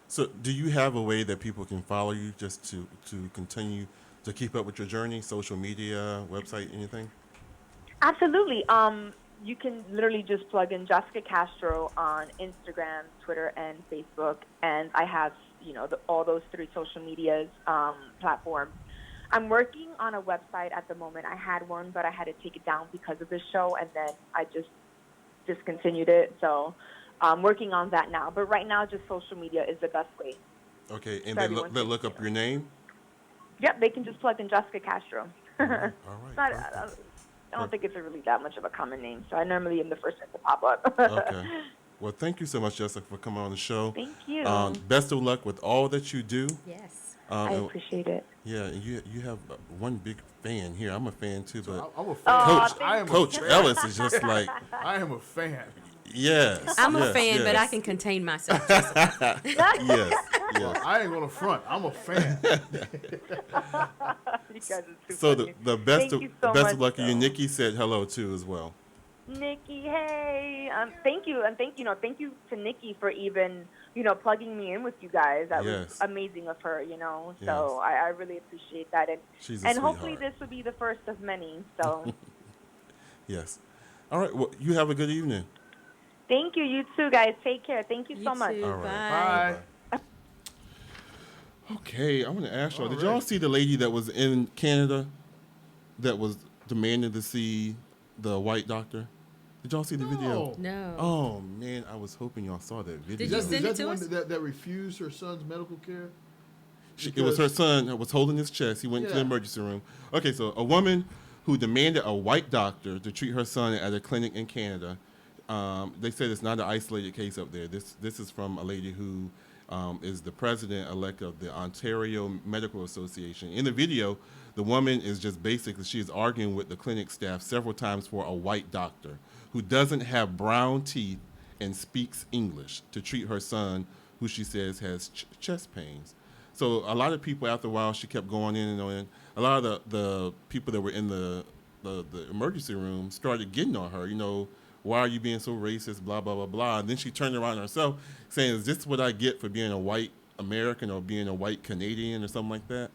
So do you have a way that people can follow you just to continue to keep up with your journey, social media, website, anything? Absolutely. You can literally just plug in Jessica Castro on Instagram, Twitter, and Facebook. And I have, all those 3 social medias platforms. I'm working on a website at the moment. I had one, but I had to take it down because of this show, and then I just discontinued it. So I'm working on that now. But right now, just social media is the best way. Okay, and they look up your name? Yep, they can just plug in Jessica Castro. All right. I don't think it's really that much of a common name, so I normally am the first one to pop up. Okay. Well, thank you so much, Jessica, for coming on the show. Thank you. Best of luck with all that you do. Yes. I appreciate it. Yeah, you have one big fan here. I'm a fan too, but I'm a fan. Coach Ellis is just like I am a fan. Yes. I'm a fan, yes. but I can contain myself. Yes. Well, I ain't gonna front. I'm a fan. You guys are too So funny. the best Thank you so best much, of luck to you. though. Nikki said hello too as well. Nikki, hey, thank you, and thank you to Nikki for even plugging me in with you guys. That was amazing of her, So Yes. I really appreciate that, She's a and hopefully sweetheart. this will be the first of many. So Yes. All right. Well, you have a good evening. thank you. You too, guys. Take care. Thank you so much. Too. All right. Bye. Okay, I want to ask y'all. Did y'all see the lady that was in Canada that was demanding to see the white doctor? Did y'all see the video? No. Oh man, I was hoping y'all saw that video. Did you send it Is that to the us? one that refused her son's medical care? It was her son that was holding his chest. He went to the emergency room. Okay, so a woman who demanded a white doctor to treat her son at a clinic in Canada. They said it's not an isolated case up there. This is from a lady who is the president-elect of the Ontario Medical Association. In the video, the woman is just basically, she is arguing with the clinic staff several times for a white doctor who doesn't have brown teeth and speaks English to treat her son, who she says has chest pains. So a lot of people, after a while, she kept going in and on. A lot of the people that were in the emergency room started getting on her, why are you being so racist, blah, blah, blah, blah. And then she turned around herself saying, is this what I get for being a white American or being a white Canadian or something like that?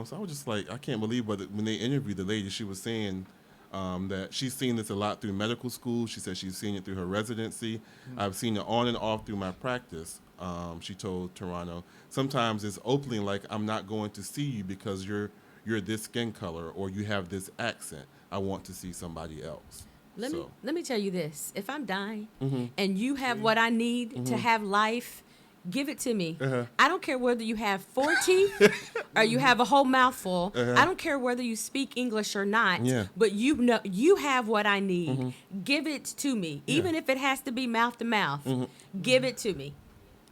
So I was just like, I can't believe, but when they interviewed the lady, she was saying that she's seen this a lot through medical school. She said she's seen it through her residency. Mm-hmm. I've seen it on and off through my practice, she told Toronto. Sometimes it's openly like, I'm not going to see you because you're this skin color or you have this accent. I want to see somebody else. Let me tell you this. If I'm dying and you have what I need to have life, give it to me. I don't care whether you have 4 teeth or you have a whole mouthful. I don't care whether you speak English or not. But you have what I need. Give it to me. Even if it has to be mouth to mouth. Give it to me.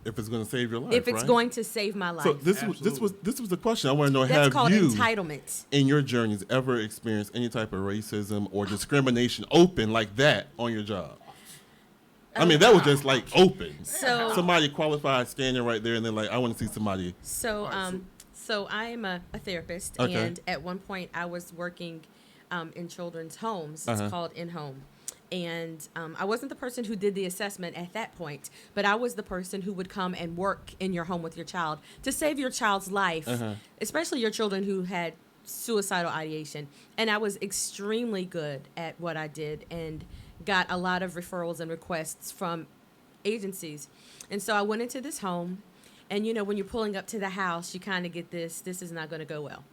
If it's going to save your life, if it's going to save my life. So this was the question. I want to know: That's have called you, entitlement, in your journeys, ever experienced any type of racism or discrimination open like that on your job? I mean, that was just like open. So somebody qualified standing right there, and they're like, "I want to see somebody." So I am a therapist, and at one point I was working in children's homes. It's called In-Home. And I wasn't the person who did the assessment at that point, but I was the person who would come and work in your home with your child to save your child's life, especially your children who had suicidal ideation. And I was extremely good at what I did and got a lot of referrals and requests from agencies. And so I went into this home, and when you're pulling up to the house, you kind of get this is not going to go well.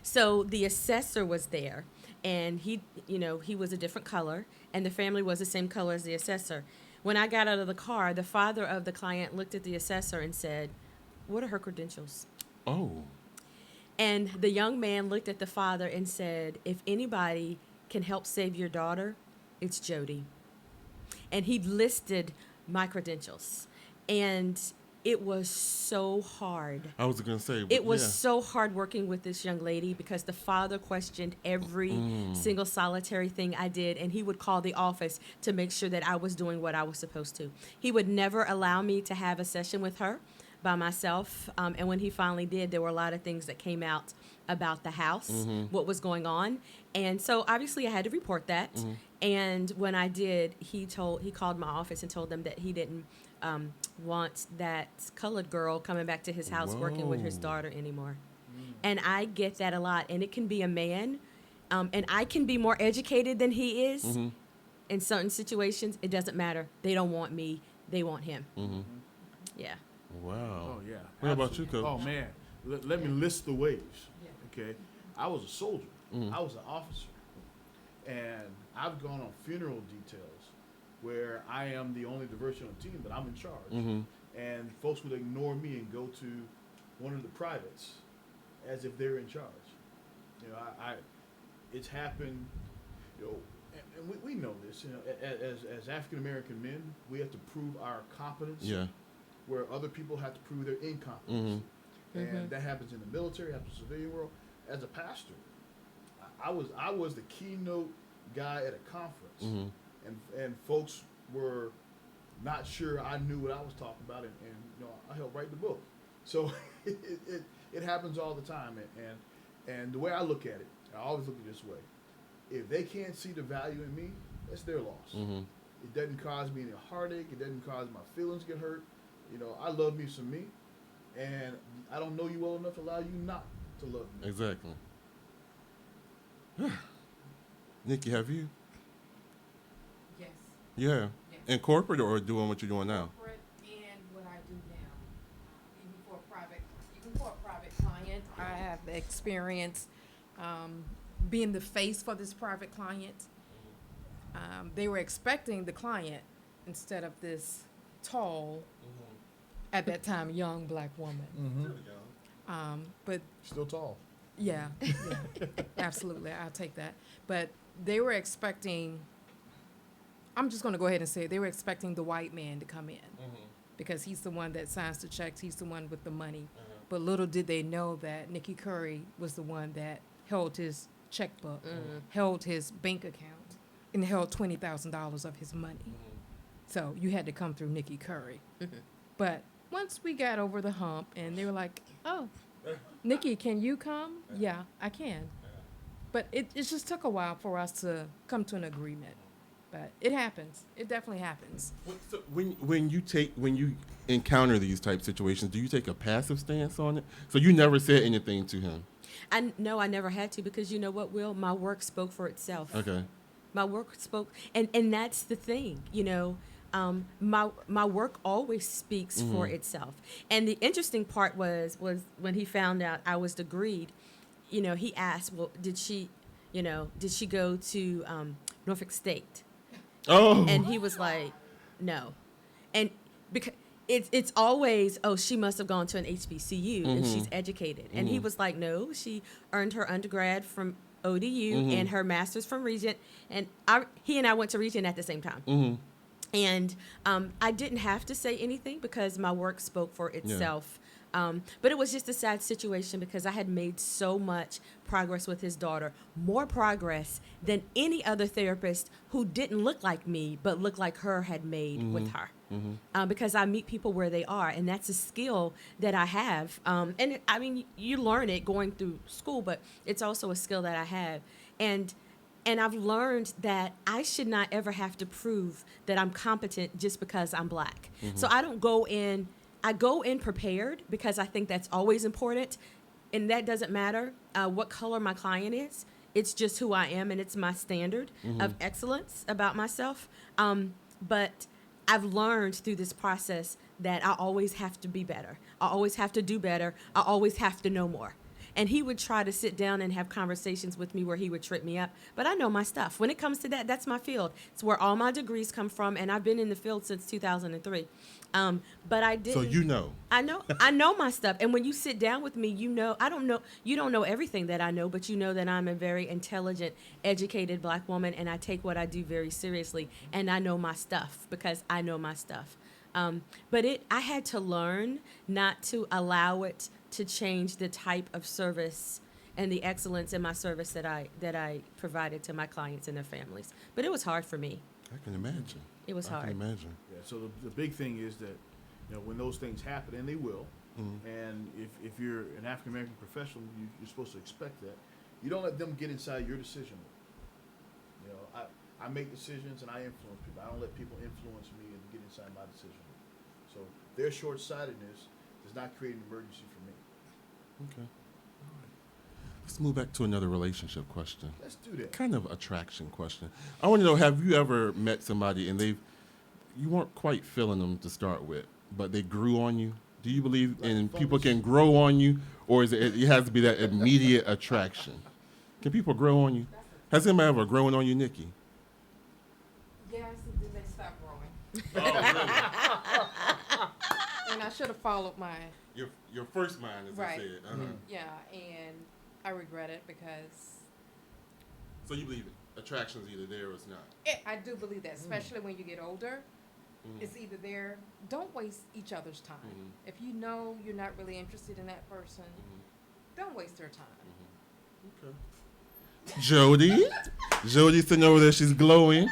So the assessor was there. And he was a different color, and the family was the same color as the assessor. When I got out of the car, the father of the client looked at the assessor and said, "What are her credentials?" Oh. And the young man looked at the father and said, "If anybody can help save your daughter, it's Jodi." And he listed my credentials. And it was so hard. I was going to say. It was so hard working with this young lady because the father questioned every single solitary thing I did, and he would call the office to make sure that I was doing what I was supposed to. He would never allow me to have a session with her by myself, and when he finally did, there were a lot of things that came out about the house, what was going on, and so obviously I had to report that. And when I did, he called my office and told them that he didn't want that colored girl coming back to his house working with his daughter anymore. And I get that a lot. And it can be a man, and I can be more educated than he is. In certain situations, it doesn't matter. They don't want me. They want him. Yeah. Wow. Oh, yeah. What about you, Coach? Oh, man. Let me list the ways. Okay. I was a soldier. I was an officer. And I've gone on funeral details where I am the only diversity on the team, but I'm in charge. And folks would ignore me and go to one of the privates as if they're in charge. It's happened, and we know this, as African American men, we have to prove our competence. Where other people have to prove their incompetence. And that happens in the military, happens in the civilian world. As a pastor, I was the keynote guy at a conference. And folks were not sure I knew what I was talking about, and I helped write the book. So it happens all the time, and the way I look at it, I always look at it this way: if they can't see the value in me, that's their loss. It doesn't cause me any heartache. It doesn't cause my feelings to get hurt. I love me some me, and I don't know you well enough to allow you not to love me. Exactly. Nikki, have you? Yes. Yeah. Yes. In corporate or doing what you're doing now? Corporate and what I do now. Even for a private client, I have the experience being the face for this private client. They were expecting the client instead of this tall, at that time, young black woman. But Still tall. yeah, absolutely, I'll take that. But they were expecting. I'm just going to go ahead and say it, they were expecting the white man to come in because he's the one that signs the checks. He's the one with the money. But little did they know that Nikki Curry was the one that held his checkbook, held his bank account, and held $20,000 of his money. So you had to come through Nikki Curry. But once we got over the hump and they were like, oh, Nikki, can you come? Yeah, I can. But it just took a while for us to come to an agreement. But it happens. It definitely happens. So when you encounter these type situations, do you take a passive stance on it? So you never said anything to him? No, I never had to because you know what, Will? My work spoke for itself. Okay. My work spoke, and that's the thing, you know. My work always speaks for itself. And the interesting part was when he found out I was degreed, you know, he asked, well, did she go to Norfolk State? Oh. And he was like, no. And because it's always, oh, she must have gone to an HBCU and she's educated. And he was like, no, she earned her undergrad from ODU and her master's from Regent. And he and I went to Regent at the same time. And I didn't have to say anything because my work spoke for itself. But it was just a sad situation because I had made so much progress with his daughter, more progress than any other therapist who didn't look like me but looked like her had made with her. Because I meet people where they are, and that's a skill that I have. And I mean, you learn it going through school, but it's also a skill that I have. And I've learned that I should not ever have to prove that I'm competent just because I'm black. So I don't go in. I go in prepared because I think that's always important, and that doesn't matter what color my client is. It's just who I am, and it's my standard of excellence about myself. But I've learned through this process that I always have to be better. I always have to do better. I always have to know more. And he would try to sit down and have conversations with me where he would trip me up. But I know my stuff. When it comes to that, that's my field. It's where all my degrees come from, and I've been in the field since 2003. But I didn't. So you know. I know my stuff. And when you sit down with me, you know, you don't know everything that I know, but you know that I'm a very intelligent, educated black woman, and I take what I do very seriously. And I know my stuff because I know my stuff. But I had to learn not to allow it to change the type of service and the excellence in my service that I provided to my clients and their families. But it was hard for me. I can imagine. It was hard. I can imagine. Yeah. So the big thing is that, you know, when those things happen, and they will, and if you're an African American professional, you're supposed to expect that. You don't let them get inside your decision. You know, I make decisions and I influence people. I don't let people influence me and get inside my decision. So their short-sightedness does not create an emergency for me. Okay. All right. Let's move back to another relationship question. Let's do that. Kind of attraction question. I want to know, have you ever met somebody and you weren't quite feeling them to start with, but they grew on you? Do you believe in people can grow on you, or is it has to be that immediate attraction? Can people grow on you? Has anybody ever grown on you, Nikki? Yes, and then they stop growing. And I should have followed my Your first mind, as right. I said. Yeah, and I regret it because So you believe attraction is either there or it's not? I do believe that, especially when you get older. It's either there. Don't waste each other's time. If you know you're not really interested in that person, don't waste their time. Okay. Jodi's sitting over there. She's glowing.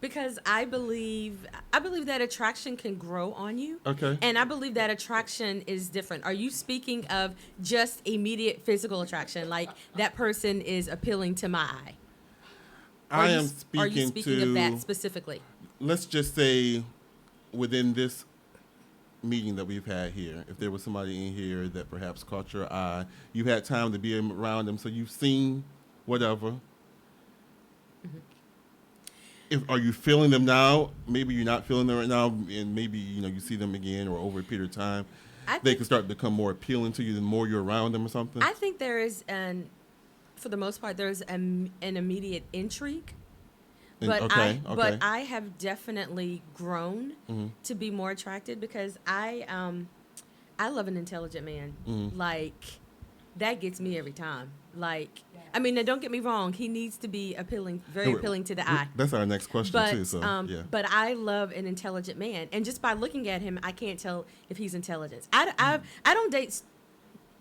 Because I believe that attraction can grow on you. Okay. And I believe that attraction is different. Are you speaking of just immediate physical attraction, like that person is appealing to my eye? I am speaking Are you speaking of that specifically? Let's just say within this meeting that we've had here, if there was somebody in here that perhaps caught your eye, you had time to be around them, so you've seen whatever. Are you feeling them now? Maybe you're not feeling them right now, and maybe you see them again, or over a period of time, they can start to become more appealing to you the more you're around them or something. I think there is for the most part, there's an immediate intrigue. But but I have definitely grown to be more attracted because I I love an intelligent man. Like, that gets me every time. Like, I mean, now don't get me wrong. He needs to be very appealing to the eye. That's our next question, But, too. So, yeah. but I love an intelligent man. And just by looking at him, I can't tell if he's intelligent. I don't date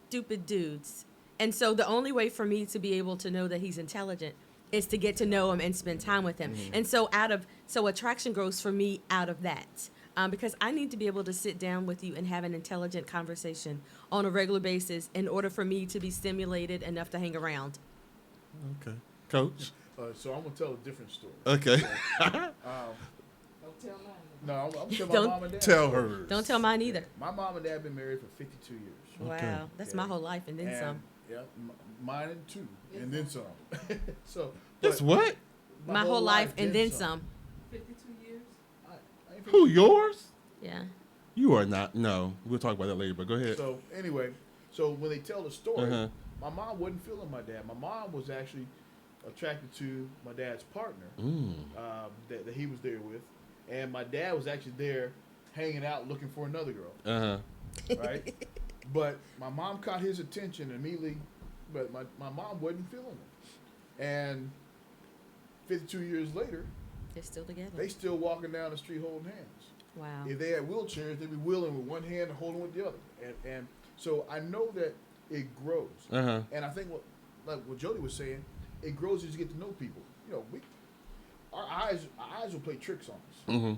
stupid dudes. And so the only way for me to be able to know that he's intelligent is to get to know him and spend time with him. And so attraction grows for me out of that. Because I need to be able to sit down with you and have an intelligent conversation on a regular basis in order for me to be stimulated enough to hang around. Okay. Coach? So I'm going to tell a different story. Okay. Don't tell mine. No, I'm going to tell Don't my mom and dad. Tell her. Don't tell mine either. My mom and dad have been married for 52 years. Wow. That's my whole life and then some. Yeah, mine and two, and then some. So That's what? My whole life and then some. 52 years? Who, yours? Yeah. You are not. No. We'll talk about that later, but go ahead. So anyway, when they tell the story, my mom wasn't feeling my dad. My mom was actually attracted to my dad's partner that he was there with, and my dad was actually there hanging out looking for another girl. Right? But my mom caught his attention immediately, but my mom wasn't feeling him. And 52 years later, They're still together. they still walking down the street holding hands. Wow. If they had wheelchairs, they'd be wheeling with one hand and holding with the other. And so I know that it grows. And I think what Jodi was saying, it grows as you get to know people. You know, our eyes will play tricks on us.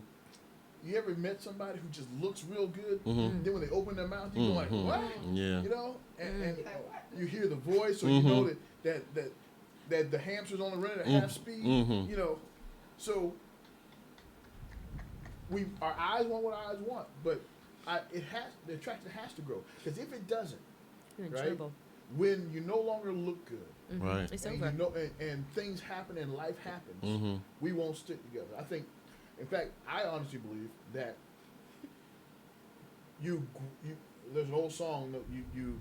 You ever met somebody who just looks real good? Then when they open their mouth, you go like, what? Yeah. You know? And you hear the voice, or you know that the hamster's on the run at half speed. You know? So our eyes want what our eyes want, but the attraction has to grow. Because if it doesn't, You're in right? trouble. When you no longer look good, Right. It's and, over. and things happen and life happens, we won't stick together. I think, in fact, I honestly believe that there's an old song that you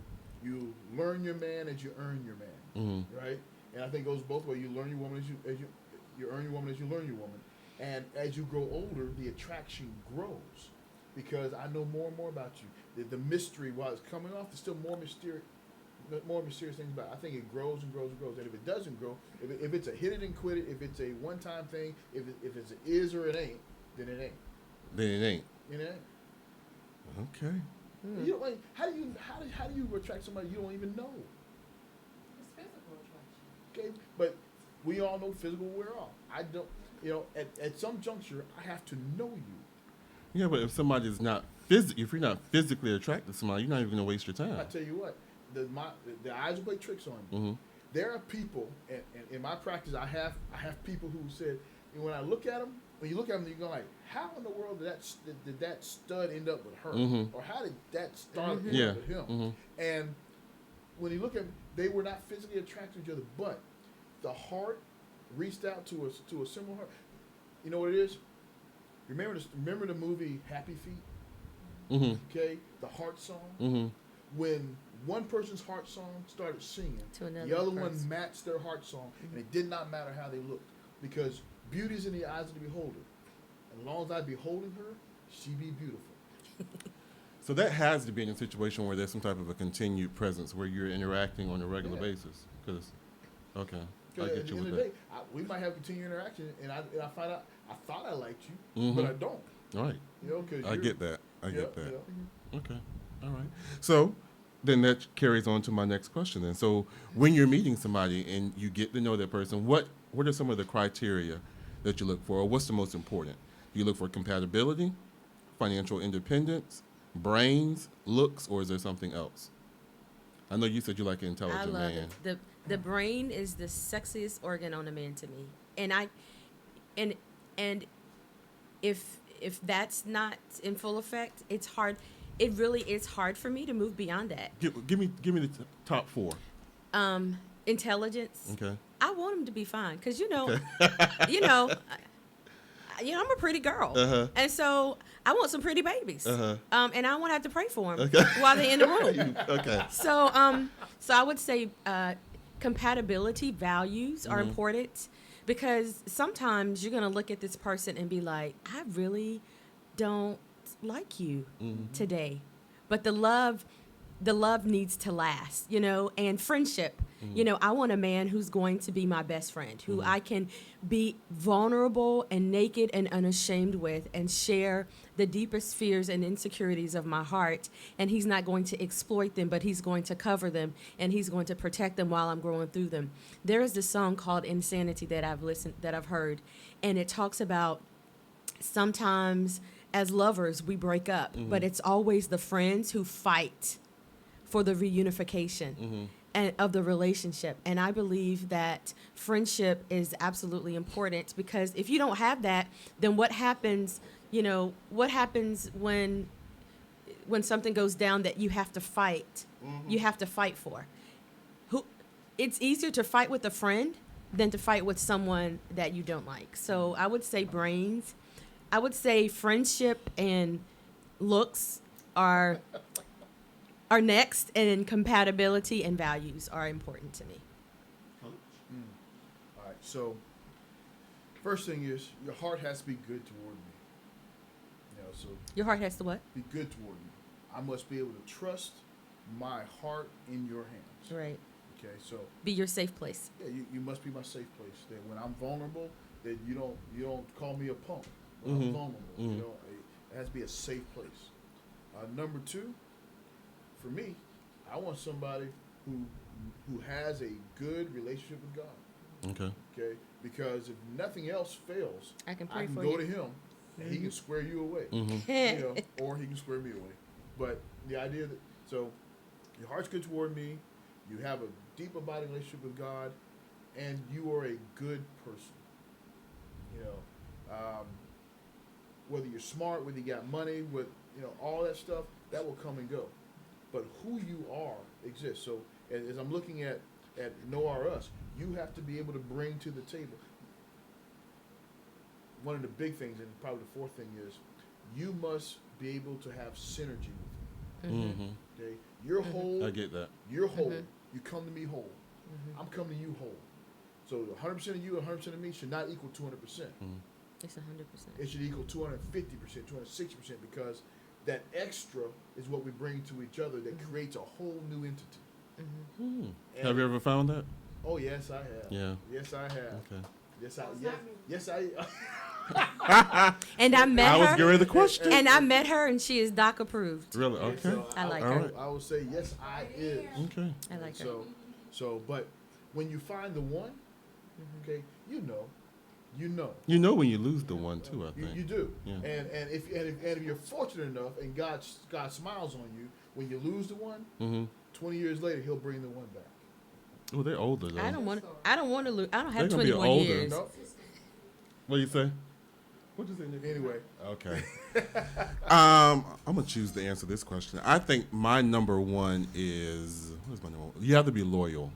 learn your man as you earn your man, right? And I think it goes both ways. You learn your woman as you earn your woman as you learn your woman. And as you grow older, the attraction grows because I know more and more about you. The mystery, while it's coming off, there's still more mysterious things about it. I think it grows and grows and grows. And if it doesn't grow, if it's a hit it and quit it, if it's a one-time thing, if it's an is or it ain't, then it ain't. Then it ain't. It ain't. Okay. You don't, like, how do you attract somebody you don't even know? It's physical attraction. Okay, but we all know physical wear off. I don't. You know, at some juncture, I have to know you. Yeah, but if somebody's not if you're not physically attracted to somebody, you're not even gonna waste your time. I tell you what, the eyes will play tricks on you. There are people, and in my practice, I have people who said, when I look at them, when you look at them, you go like, how in the world did that stud end up with her, or how did that start end up with him? And when you look at them, they were not physically attracted to each other, but the heart reached out to a similar heart. You know what it is? Remember the movie Happy Feet? Okay, the heart song. When one person's heart song started singing, the other one matched their heart song, and it did not matter how they looked, because beauty is in the eyes of the beholder. As long as I beholding her, she be beautiful. So that has to be in a situation where there's some type of a continued presence where you're interacting on a regular basis. Okay. I get at the you end with of the that. day, we might have continued interaction, and I find out I thought I liked you, but I don't. Right. You know, 'cause I get that. I get that. Yeah. Okay. All right. So then that carries on to my next question then. So when you're meeting somebody and you get to know that person, what are some of the criteria that you look for, or what's the most important? Do you look for compatibility, financial independence, brains, looks, or is there something else? I know you said you like an intelligent man. I love it. The brain is the sexiest organ on a man to me, and if that's not in full effect, it's hard. It really is hard for me to move beyond that. Give me the top four. Intelligence. Okay. I want him to be fine because you know, I'm a pretty girl, and so I want some pretty babies, and I won't have to pray for them while they're in the room. Okay. So I would say compatibility, values are important, because sometimes you're gonna look at this person and be like, I really don't like you today, but the love needs to last, and friendship. I want a man who's going to be my best friend, who I can be vulnerable and naked and unashamed with and share the deepest fears and insecurities of my heart. And he's not going to exploit them, but he's going to cover them and he's going to protect them while I'm growing through them. There is this song called Insanity that I've heard, and it talks about sometimes as lovers we break up, but it's always the friends who fight for the reunification and of the relationship. And I believe that friendship is absolutely important, because if you don't have that, then what happens, what happens when something goes down that you have to fight, you have to fight for? It's easier to fight with a friend than to fight with someone that you don't like. So I would say brains. I would say friendship and looks are next, and compatibility and values are important to me. All right, so first thing is your heart has to be good toward me. So Your heart has to what? be good toward me. I must be able to trust my heart in your hands. Right. Okay, so Be your safe place. yeah, you must be my safe place. That when I'm vulnerable, that you don't call me a punk when I'm vulnerable. It has to be a safe place. Number two, for me, I want somebody who has a good relationship with God. Okay, because if nothing else fails, I can pray I can for go you. to him and he can square you away. Or he can square me away. But the idea that so your heart's good toward me, you have a deep abiding relationship with God, and you are a good person. Whether you're smart, whether you got money, with all that stuff, that will come and go. But who you are exists. So as I'm looking at Know Our Us, you have to be able to bring to the table. One of the big things, and probably the fourth thing, is you must be able to have synergy with me. Okay, you're whole. I get that. You're whole. You come to me whole. I'm coming to you whole. So 100% of you and 100% of me should not equal 200%. It's 100%. It should equal 250%, 260%, because that extra is what we bring to each other that creates a whole new entity. Have you ever found that? Oh, yes, I have. Yeah. Yes, I have. Okay. Yes, I. And I met her. I was getting ready to question. And I met her, and she is DOC approved. Really? Okay. So I like All her. right. I will say yes, I is. Okay. I like her. So, but when you find the one, okay, you know. You know when you lose the one too, I think. You do. Yeah. And if you're fortunate enough, and God smiles on you, when you lose the one, 20 years later He'll bring the one back. Oh, they're older though. I don't want to lose. I don't have They're gonna be 21 older. years. No. What do you say? What you say, Nick? Anyway. Okay. I'm gonna choose to answer this question. I think my number one is what is my number one? You have to be loyal.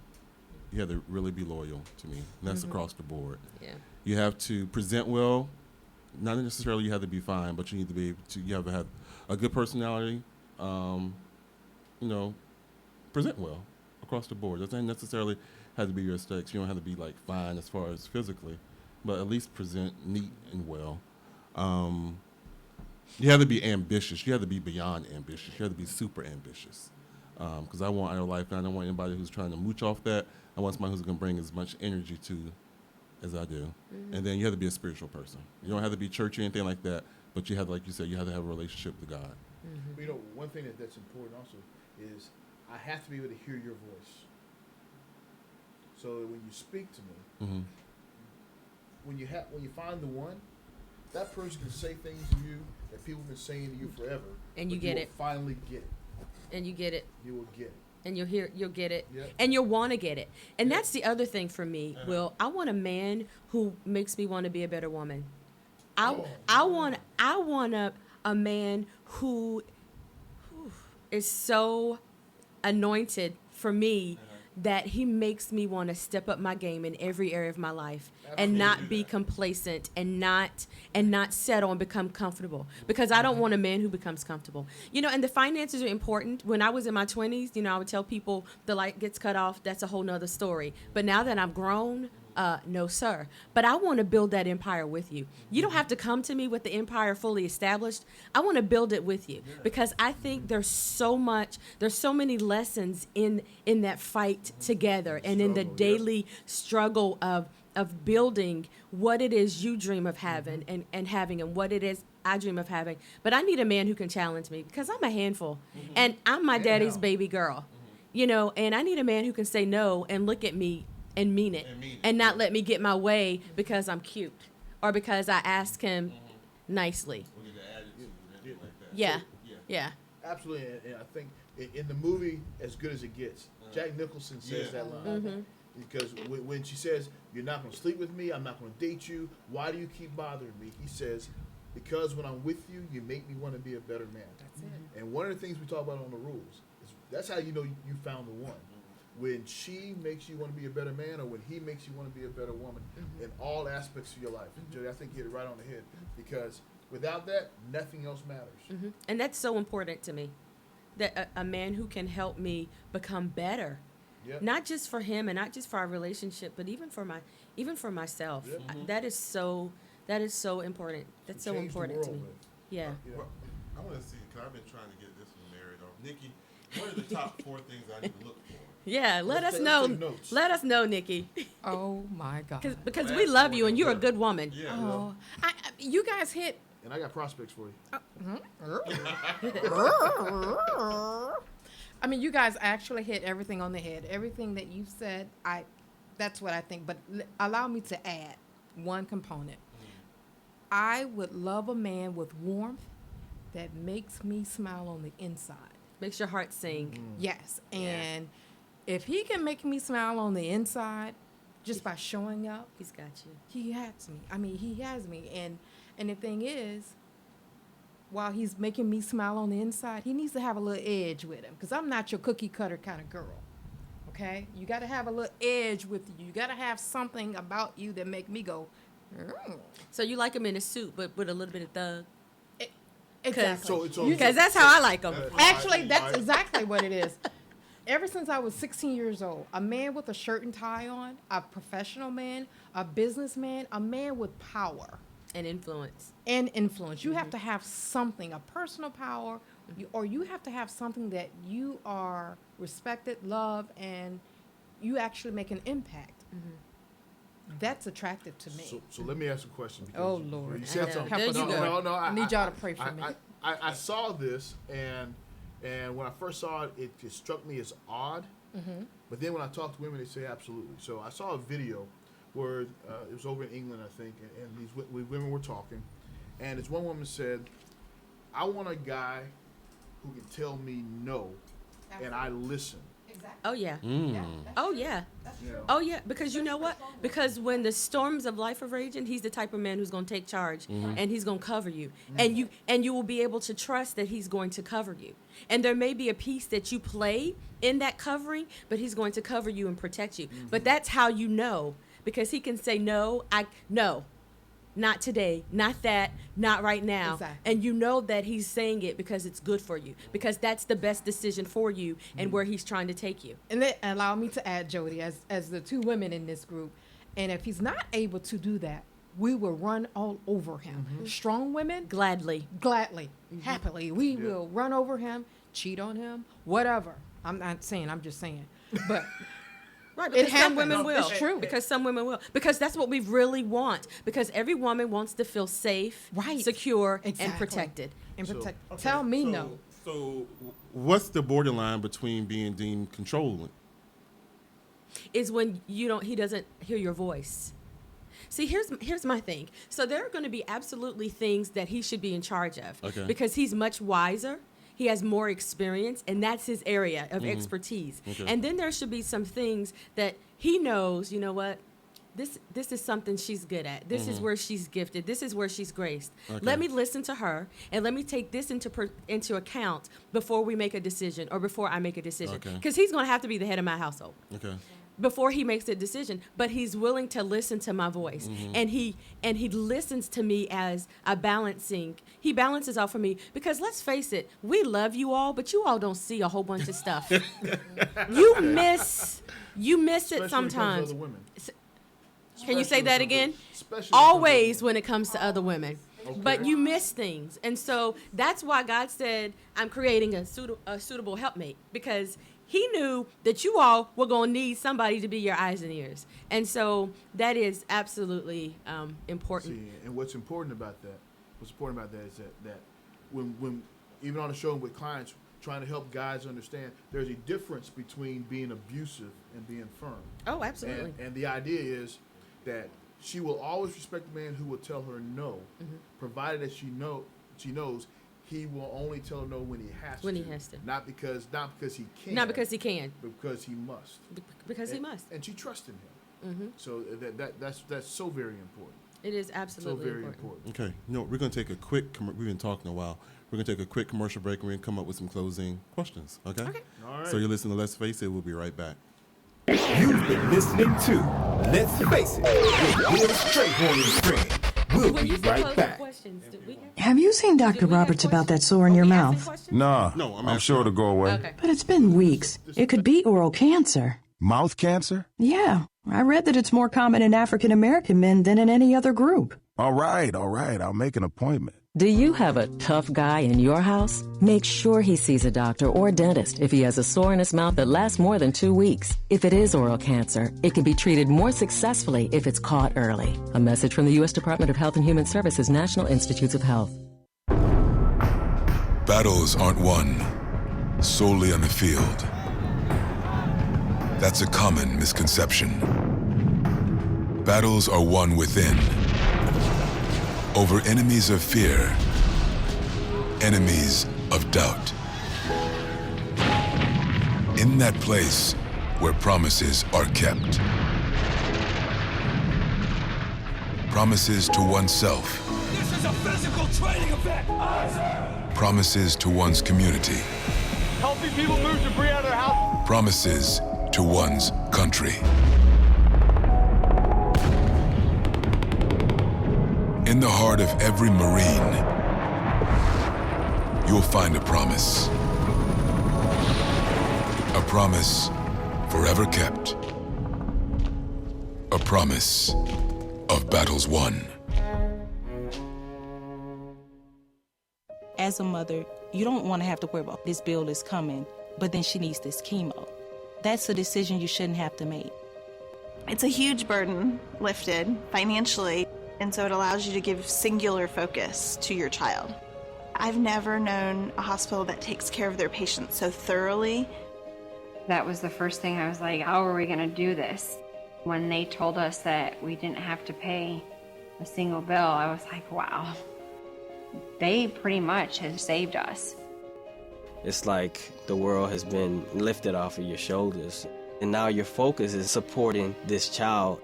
You have to really be loyal to me. And that's across the board. Yeah. You have to present well. Not necessarily you have to be fine, but you need to be able to. You have to have a good personality. Present well across the board. Doesn't necessarily have to be your aesthetics. You don't have to be like fine as far as physically, but at least present neat and well. You have to be ambitious. You have to be beyond ambitious. You have to be super ambitious. Because I want our life, and I don't want anybody who's trying to mooch off that. I want somebody who's going to bring as much energy to as I do. And then you have to be a spiritual person. You don't have to be churchy or anything like that, but you have, like you said, you have to have a relationship with God. But one thing that's important also is I have to be able to hear your voice. So that when you speak to me, when you find the one, that person can say things to you that people have been saying to you forever. And you but get will it. Finally get it. And you get it. You will get it. And you'll get it. Yep. And you'll want to get it. And that's the other thing for me, Will. I want a man who makes me want to be a better woman. I want a man who is so anointed for me that he makes me want to step up my game in every area of my life and not be complacent and not settle and become comfortable, because I don't want a man who becomes comfortable. And the finances are important. When I was in my 20s, I would tell people the light gets cut off. That's a whole nother story. But now that I'm grown, no, sir. But I want to build that empire with you. You don't have to come to me with the empire fully established. I want to build it with you because I think there's so many lessons in that fight together and in the daily struggle of building what it is you dream of having and having and what it is I dream of having. But I need a man who can challenge me because I'm a handful and I'm my daddy's baby girl, you know, and I need a man who can say no and look at me and mean it and not let me get my way because I'm cute or because I asked him nicely. Yeah. Yeah. Absolutely, and I think in the movie, As Good as It Gets, Jack Nicholson says that line. Because when she says, you're not going to sleep with me, I'm not going to date you, why do you keep bothering me? He says, because when I'm with you, you make me want to be a better man. That's it. And one of the things we talk about on the rules, is that's how you know you found the one. When she makes you want to be a better man or when he makes you want to be a better woman in all aspects of your life. Jodi, I think you hit it right on the head because without that, nothing else matters. And that's so important to me, that a man who can help me become better, not just for him and not just for our relationship, but even for myself. That is so important. That's so important to me. Yeah. Well, I want to see, because I've been trying to get this one married off. Nikki, what are the top 4 things I need to look for? Yeah, let us know. Let us know, Nikki. Oh my God. Because we love you and you're a good woman. Yeah. Oh, you guys hit. And I got prospects for you. I mean, you guys actually hit everything on the head. Everything that you said, that's what I think. But allow me to add one component. I would love a man with warmth that makes me smile on the inside. Makes your heart sing. Yes, and if he can make me smile on the inside just by showing up, he's got you. He has me. I mean, he has me. And the thing is, while he's making me smile on the inside, he needs to have a little edge with him because I'm not your cookie cutter kind of girl. Okay? You got to have a little edge with you. You got to have something about you that make me go, So you like him in a suit, but with a little bit of thug? Exactly. Because that's how I like him. Actually, that's exactly what it is. Ever since I was 16 years old, a man with a shirt and tie on, a professional man, a businessman, a man with power. And influence. You have to have something, a personal power, or you have to have something that you are respected, loved, and you actually make an impact. That's attractive to me. So let me ask a question. Oh, Lord. You said something. There you go. No, I need y'all to pray for me. I saw this, and when I first saw it, it struck me as odd. But then when I talk to women, they say absolutely. So I saw a video where it was over in England, I think, and these women were talking. And this one woman said, I want a guy who can tell me no, and I listen. Exactly. Oh, yeah. Oh, yeah. You know? Oh, yeah. Because you know what? Because when the storms of life are raging, he's the type of man who's going to take charge and he's going to cover you. And you will be able to trust that he's going to cover you. And there may be a piece that you play in that covering, but he's going to cover you and protect you. But that's how you know, because he can say, no, not today, not that, not right now. Exactly. And you know that he's saying it because it's good for you, because that's the best decision for you and where he's trying to take you. And then allow me to add, Jodi, as the 2 women in this group, and if he's not able to do that, we will run all over him. Strong women, Gladly. happily, we will run over him, cheat on him, whatever. I'm not saying, I'm just saying. But Right, because some happens. women will. It's true. Because some women will. Because that's what we really want. Because every woman wants to feel safe, Right. secure, Exactly. and protected. Tell me no. So what's the borderline between being deemed controlling? Is when he doesn't hear your voice. See, here's my thing. So there are going to be absolutely things that he should be in charge of. Okay. Because he's much wiser. He has more experience, and that's his area of expertise. Okay. And then there should be some things that he knows, you know what, this is something she's good at. This is where she's gifted. This is where she's graced. Okay. Let me listen to her, and let me take this into account before we make a decision or before I make a decision. Okay. Because he's going to have to be the head of my household. Okay. Before he makes a decision, but he's willing to listen to my voice, and he listens to me as a balancing. He balances out for me because let's face it, we love you all, but you all don't see a whole bunch of stuff. You miss it Especially when it comes to sometimes. other women. Can you say that again? Especially Always when it comes to other women. Okay. But you miss things. And so that's why God said, I'm creating a suitable helpmate, because he knew that you all were going to need somebody to be your eyes and ears. And so that is absolutely important. See, and what's important about that is that when even on the show with clients, trying to help guys understand there's a difference between being abusive and being firm. Oh, absolutely. And the idea is that she will always respect the man who will tell her no, provided that she knows he will only tell her no when he has to. When he has to. Not because he can. Not because he can. But because he must. Because he must. And she trusted him. So that's so very important. It is absolutely so very important. Okay, we're going to take a quick. We've been talking a while. We're going to take a quick commercial break, and we're going to come up with some closing questions. Okay. Okay. All right. So you're listening to Let's Face It. We'll be right back. You've been listening to Let's Face It with Will Strayhorn and friends. We'll When be you said right closing back. questions, did we have? Have you seen Dr. Did we have Roberts about that questions? sore in your Are we asking mouth? questions? Nah, No, I'm I'm sure asking. it'll go away. Okay. But it's been weeks. It could be oral cancer. Mouth cancer? Yeah, I read that it's more common in African American men than in any other group. All right. I'll make an appointment. Do you have a tough guy in your house? Make sure he sees a doctor or dentist if he has a sore in his mouth that lasts more than 2 weeks. If it is oral cancer, it can be treated more successfully if it's caught early. A message from the U.S. Department of Health and Human Services National Institutes of Health. Battles aren't won solely on the field. That's a common misconception. Battles are won within. Over enemies of fear, enemies of doubt. In that place where promises are kept. Promises to oneself. This is a physical training event. Promises to one's community. Helping people move debris out of their house. Promises to one's country. In the heart of every Marine, you'll find a promise. A promise forever kept. A promise of battles won. As a mother, you don't want to have to worry about this bill is coming, but then she needs this chemo. That's a decision you shouldn't have to make. It's a huge burden lifted financially, and so it allows you to give singular focus to your child. I've never known a hospital that takes care of their patients so thoroughly. That was the first thing I was like, how are we going to do this? When they told us that we didn't have to pay a single bill, I was like, wow. They pretty much have saved us. It's like the world has been lifted off of your shoulders, and now your focus is supporting this child.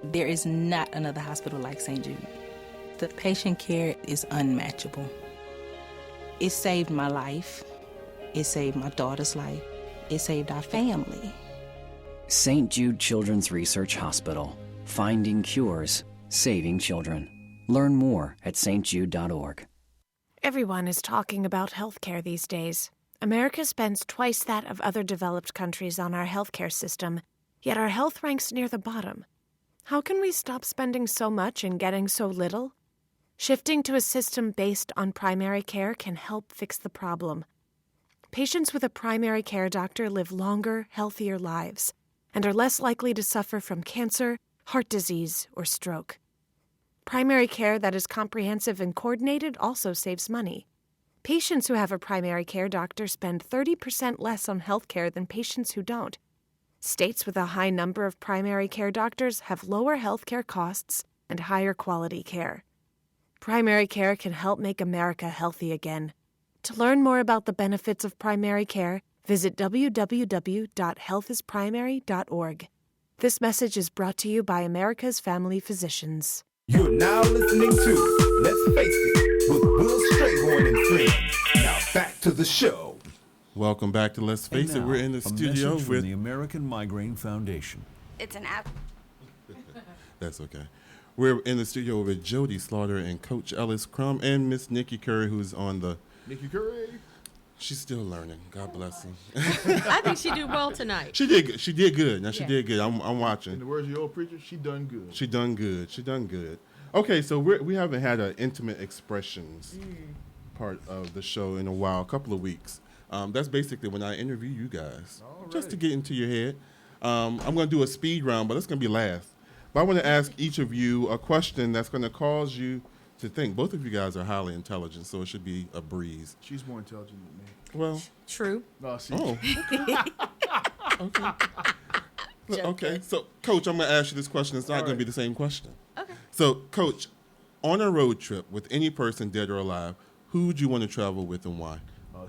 There is not another hospital like St. Jude. The patient care is unmatchable. It saved my life. It saved my daughter's life. It saved our family. St. Jude Children's Research Hospital. Finding cures, saving children. Learn more at stjude.org. Everyone is talking about healthcare these days. America spends twice that of other developed countries on our healthcare system, yet our health ranks near the bottom. How can we stop spending so much and getting so little? Shifting to a system based on primary care can help fix the problem. Patients with a primary care doctor live longer, healthier lives and are less likely to suffer from cancer, heart disease, or stroke. Primary care that is comprehensive and coordinated also saves money. Patients who have a primary care doctor spend 30% less on health care than patients who don't. States with a high number of primary care doctors have lower health care costs and higher quality care. Primary care can help make America healthy again. To learn more about the benefits of primary care, visit www.healthisprimary.org. This message is brought to you by America's Family Physicians. You're now listening to Let's Face It with Will Strayhorn and friends. Now back to the show. Welcome back to Let's Face It. We're in the studio with with the American Migraine Foundation. It's an app. That's okay. We're in the studio with Jodi Slaughter and Coach Ellis Crum and Miss Nikki Curry, who's on the Nikki Curry. She's still learning. God bless her. I think she did well tonight. She did good. She did good. Now she Yeah. did good. I'm watching. In the words of the old preacher, she done good. She done good. She done good. Okay, so we haven't had an intimate expressions part of the show in a while, a couple of weeks. That's basically when I interview you guys, just to get into your head. I'm going to do a speed round, but it's going to be last. But I want to ask each of you a question that's going to cause you to think. Both of you guys are highly intelligent, so it should be a breeze. She's more intelligent than me. Well, true. No, see. Oh. Okay. So, Coach, I'm going to ask you this question. It's not going to be the same question. Okay. So, Coach, on a road trip with any person, dead or alive, who would you want to travel with and why?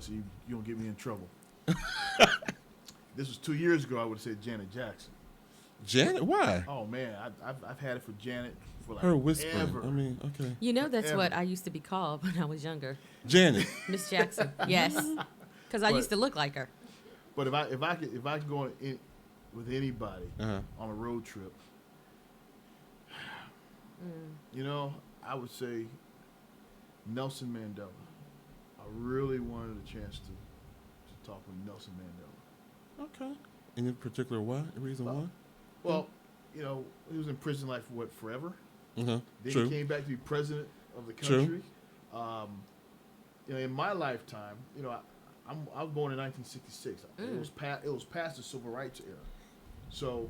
So you don't get me in trouble. This was 2 years ago. I would have said Janet Jackson. Janet? Why? Oh man, I've had it for Janet for like Her whispering. ever. I mean, okay. You know that's Ever. what I used to be called when I was younger. Janet. Miss Jackson. Yes. Because I But- used to look like her. But if I could go with anybody on a road trip, you know, I would say Nelson Mandela. I really wanted a chance to talk with Nelson Mandela. Okay. Any particular why? A reason why? Well, you know, he was in prison like for forever. Uh-huh. Then True. he came back to be president of the True. country. You know, in my lifetime, you know, I was born in 1966. It was past the civil rights era. So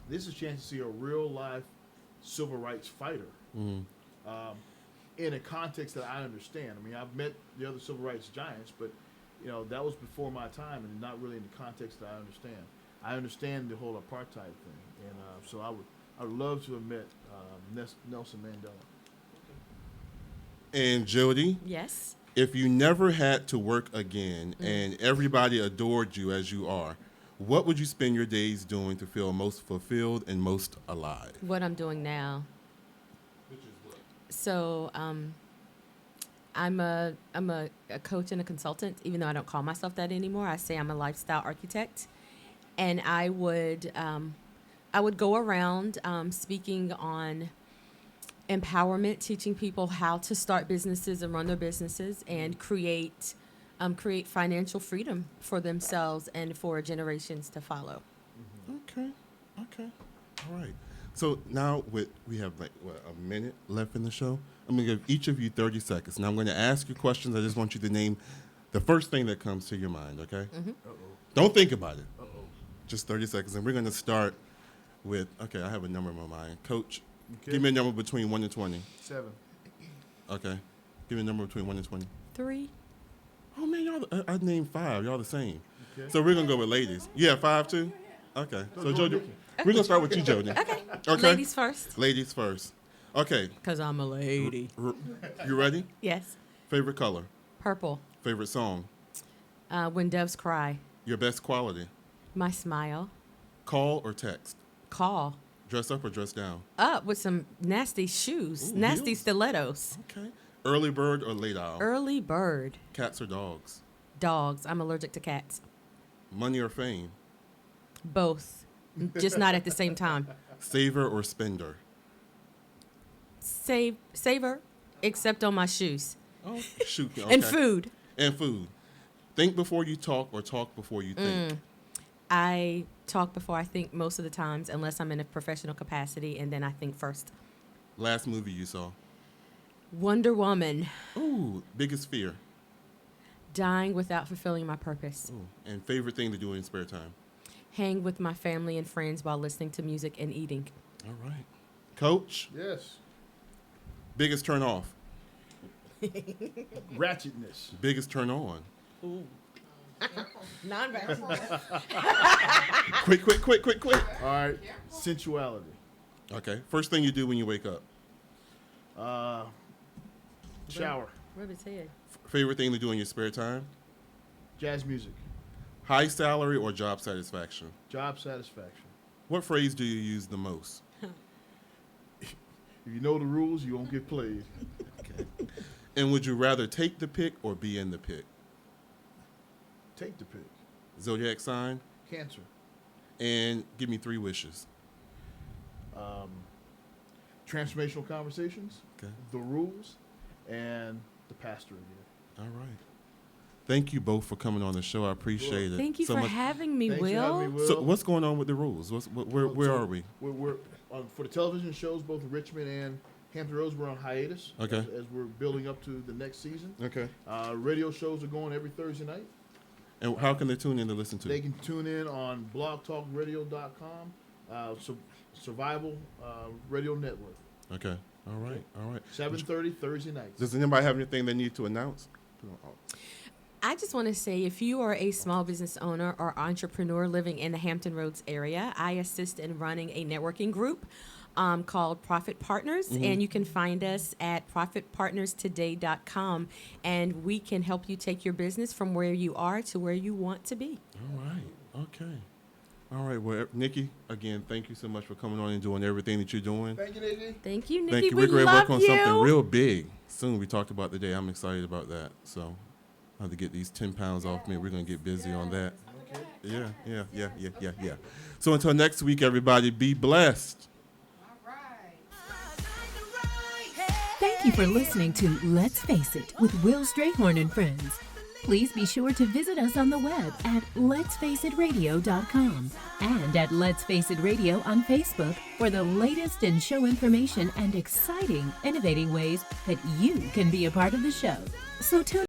this is a chance to see a real life civil rights fighter. In a context that I understand. I mean, I've met the other civil rights giants, but you know that was before my time, and not really in the context that I understand. I understand the whole apartheid thing, and so I would love to have met Nelson Mandela. And Jodi? Yes. If you never had to work again and everybody adored you as you are, what would you spend your days doing to feel most fulfilled and most alive? What I'm doing now. So I'm a coach and a consultant, even though I don't call myself that anymore. I say I'm a lifestyle architect, and I would go around speaking on empowerment, teaching people how to start businesses and run their businesses, and create financial freedom for themselves and for generations to follow. Okay. All right. So now we have like a minute left in the show. I'm going to give each of you 30 seconds. Now I'm going to ask you questions. I just want you to name the first thing that comes to your mind, okay? Don't think about it. Just 30 seconds. And we're going to start with, okay, I have a number in my mind. Coach, give me a number between 1 and 20. 7. Okay. Give me a number between 1 and 20. 3. Oh, man, I named 5. Y'all the same. Okay. So we're going to go with ladies. Yeah, 5 too? Okay. So, Jodi, we're going to start with you, Jodi. Okay. Ladies first. Ladies first. Okay. Because I'm a lady. You ready? Yes. Favorite color? Purple. Favorite song? When Doves Cry. Your best quality? My smile. Call or text? Call. Dress up or dress down? Up with some nasty shoes. Ooh, nasty heels. stilettos. Okay. Early bird or late owl? Early bird. Cats or dogs? Dogs. I'm allergic to cats. Money or fame? Both. Just not at the same time. Saver or spender? Saver, except on my shoes. Oh, shoot. Okay. And food. And food. Think before you talk or talk before you think? I talk before I think most of the times, unless I'm in a professional capacity, and then I think first. Last movie you saw? Wonder Woman. Ooh, biggest fear? Dying without fulfilling my purpose. Ooh. And favorite thing to do in spare time? Hang with my family and friends while listening to music and eating. All right. Coach? Yes. Biggest turn off? Ratchetness. Biggest turn on? Ooh. Non-verbal. Quick. All right. Sensuality. Okay. First thing you do when you wake up? Shower. Rub his head. Favorite thing to do in your spare time? Jazz music. High salary or job satisfaction? Job satisfaction. What phrase do you use the most? If you know the rules, you won't get played. Okay. And would you rather take the pick or be in the pick? Take the pick. Zodiac sign? Cancer. And give me 3 wishes. Transformational conversations. Okay. The rules, and the pastor again. All right. Thank you both for coming on the show. I appreciate it. Thank you so for much. having me, Thanks for Will. having me, Will. So what's going on with the rules? Where are we? We're for the television shows, both Richmond and Hampton Roads, we're on hiatus. Okay. As we're building up to the next season. Okay. Radio shows are going every Thursday night. And how can they tune in to listen to? They can tune in on blogtalkradio.com, Survival Radio Network. Okay. All right. 7:30 Thursday nights. Does anybody have anything they need to announce? I just want to say, if you are a small business owner or entrepreneur living in the Hampton Roads area, I assist in running a networking group called Profit Partners, and you can find us at profitpartnerstoday.com, and we can help you take your business from where you are to where you want to be. All right. Okay. All right. Well, Nikki, again, thank you so much for coming on and doing everything that you're doing. Thank you, Nikki. Thank you, Nikki. Thank you. We We're going to love work on you. something real big soon. We talked about today. I'm excited about that. So I have to get these 10 pounds off me. We're going to get busy on that. Yeah. So until next week, everybody, be blessed. Thank you for listening to Let's Face It with Will Strayhorn and Friends. Please be sure to visit us on the web at letsfaceitradio.com and at Let's Face It Radio on Facebook for the latest in show information and exciting, innovating ways that you can be a part of the show. So tune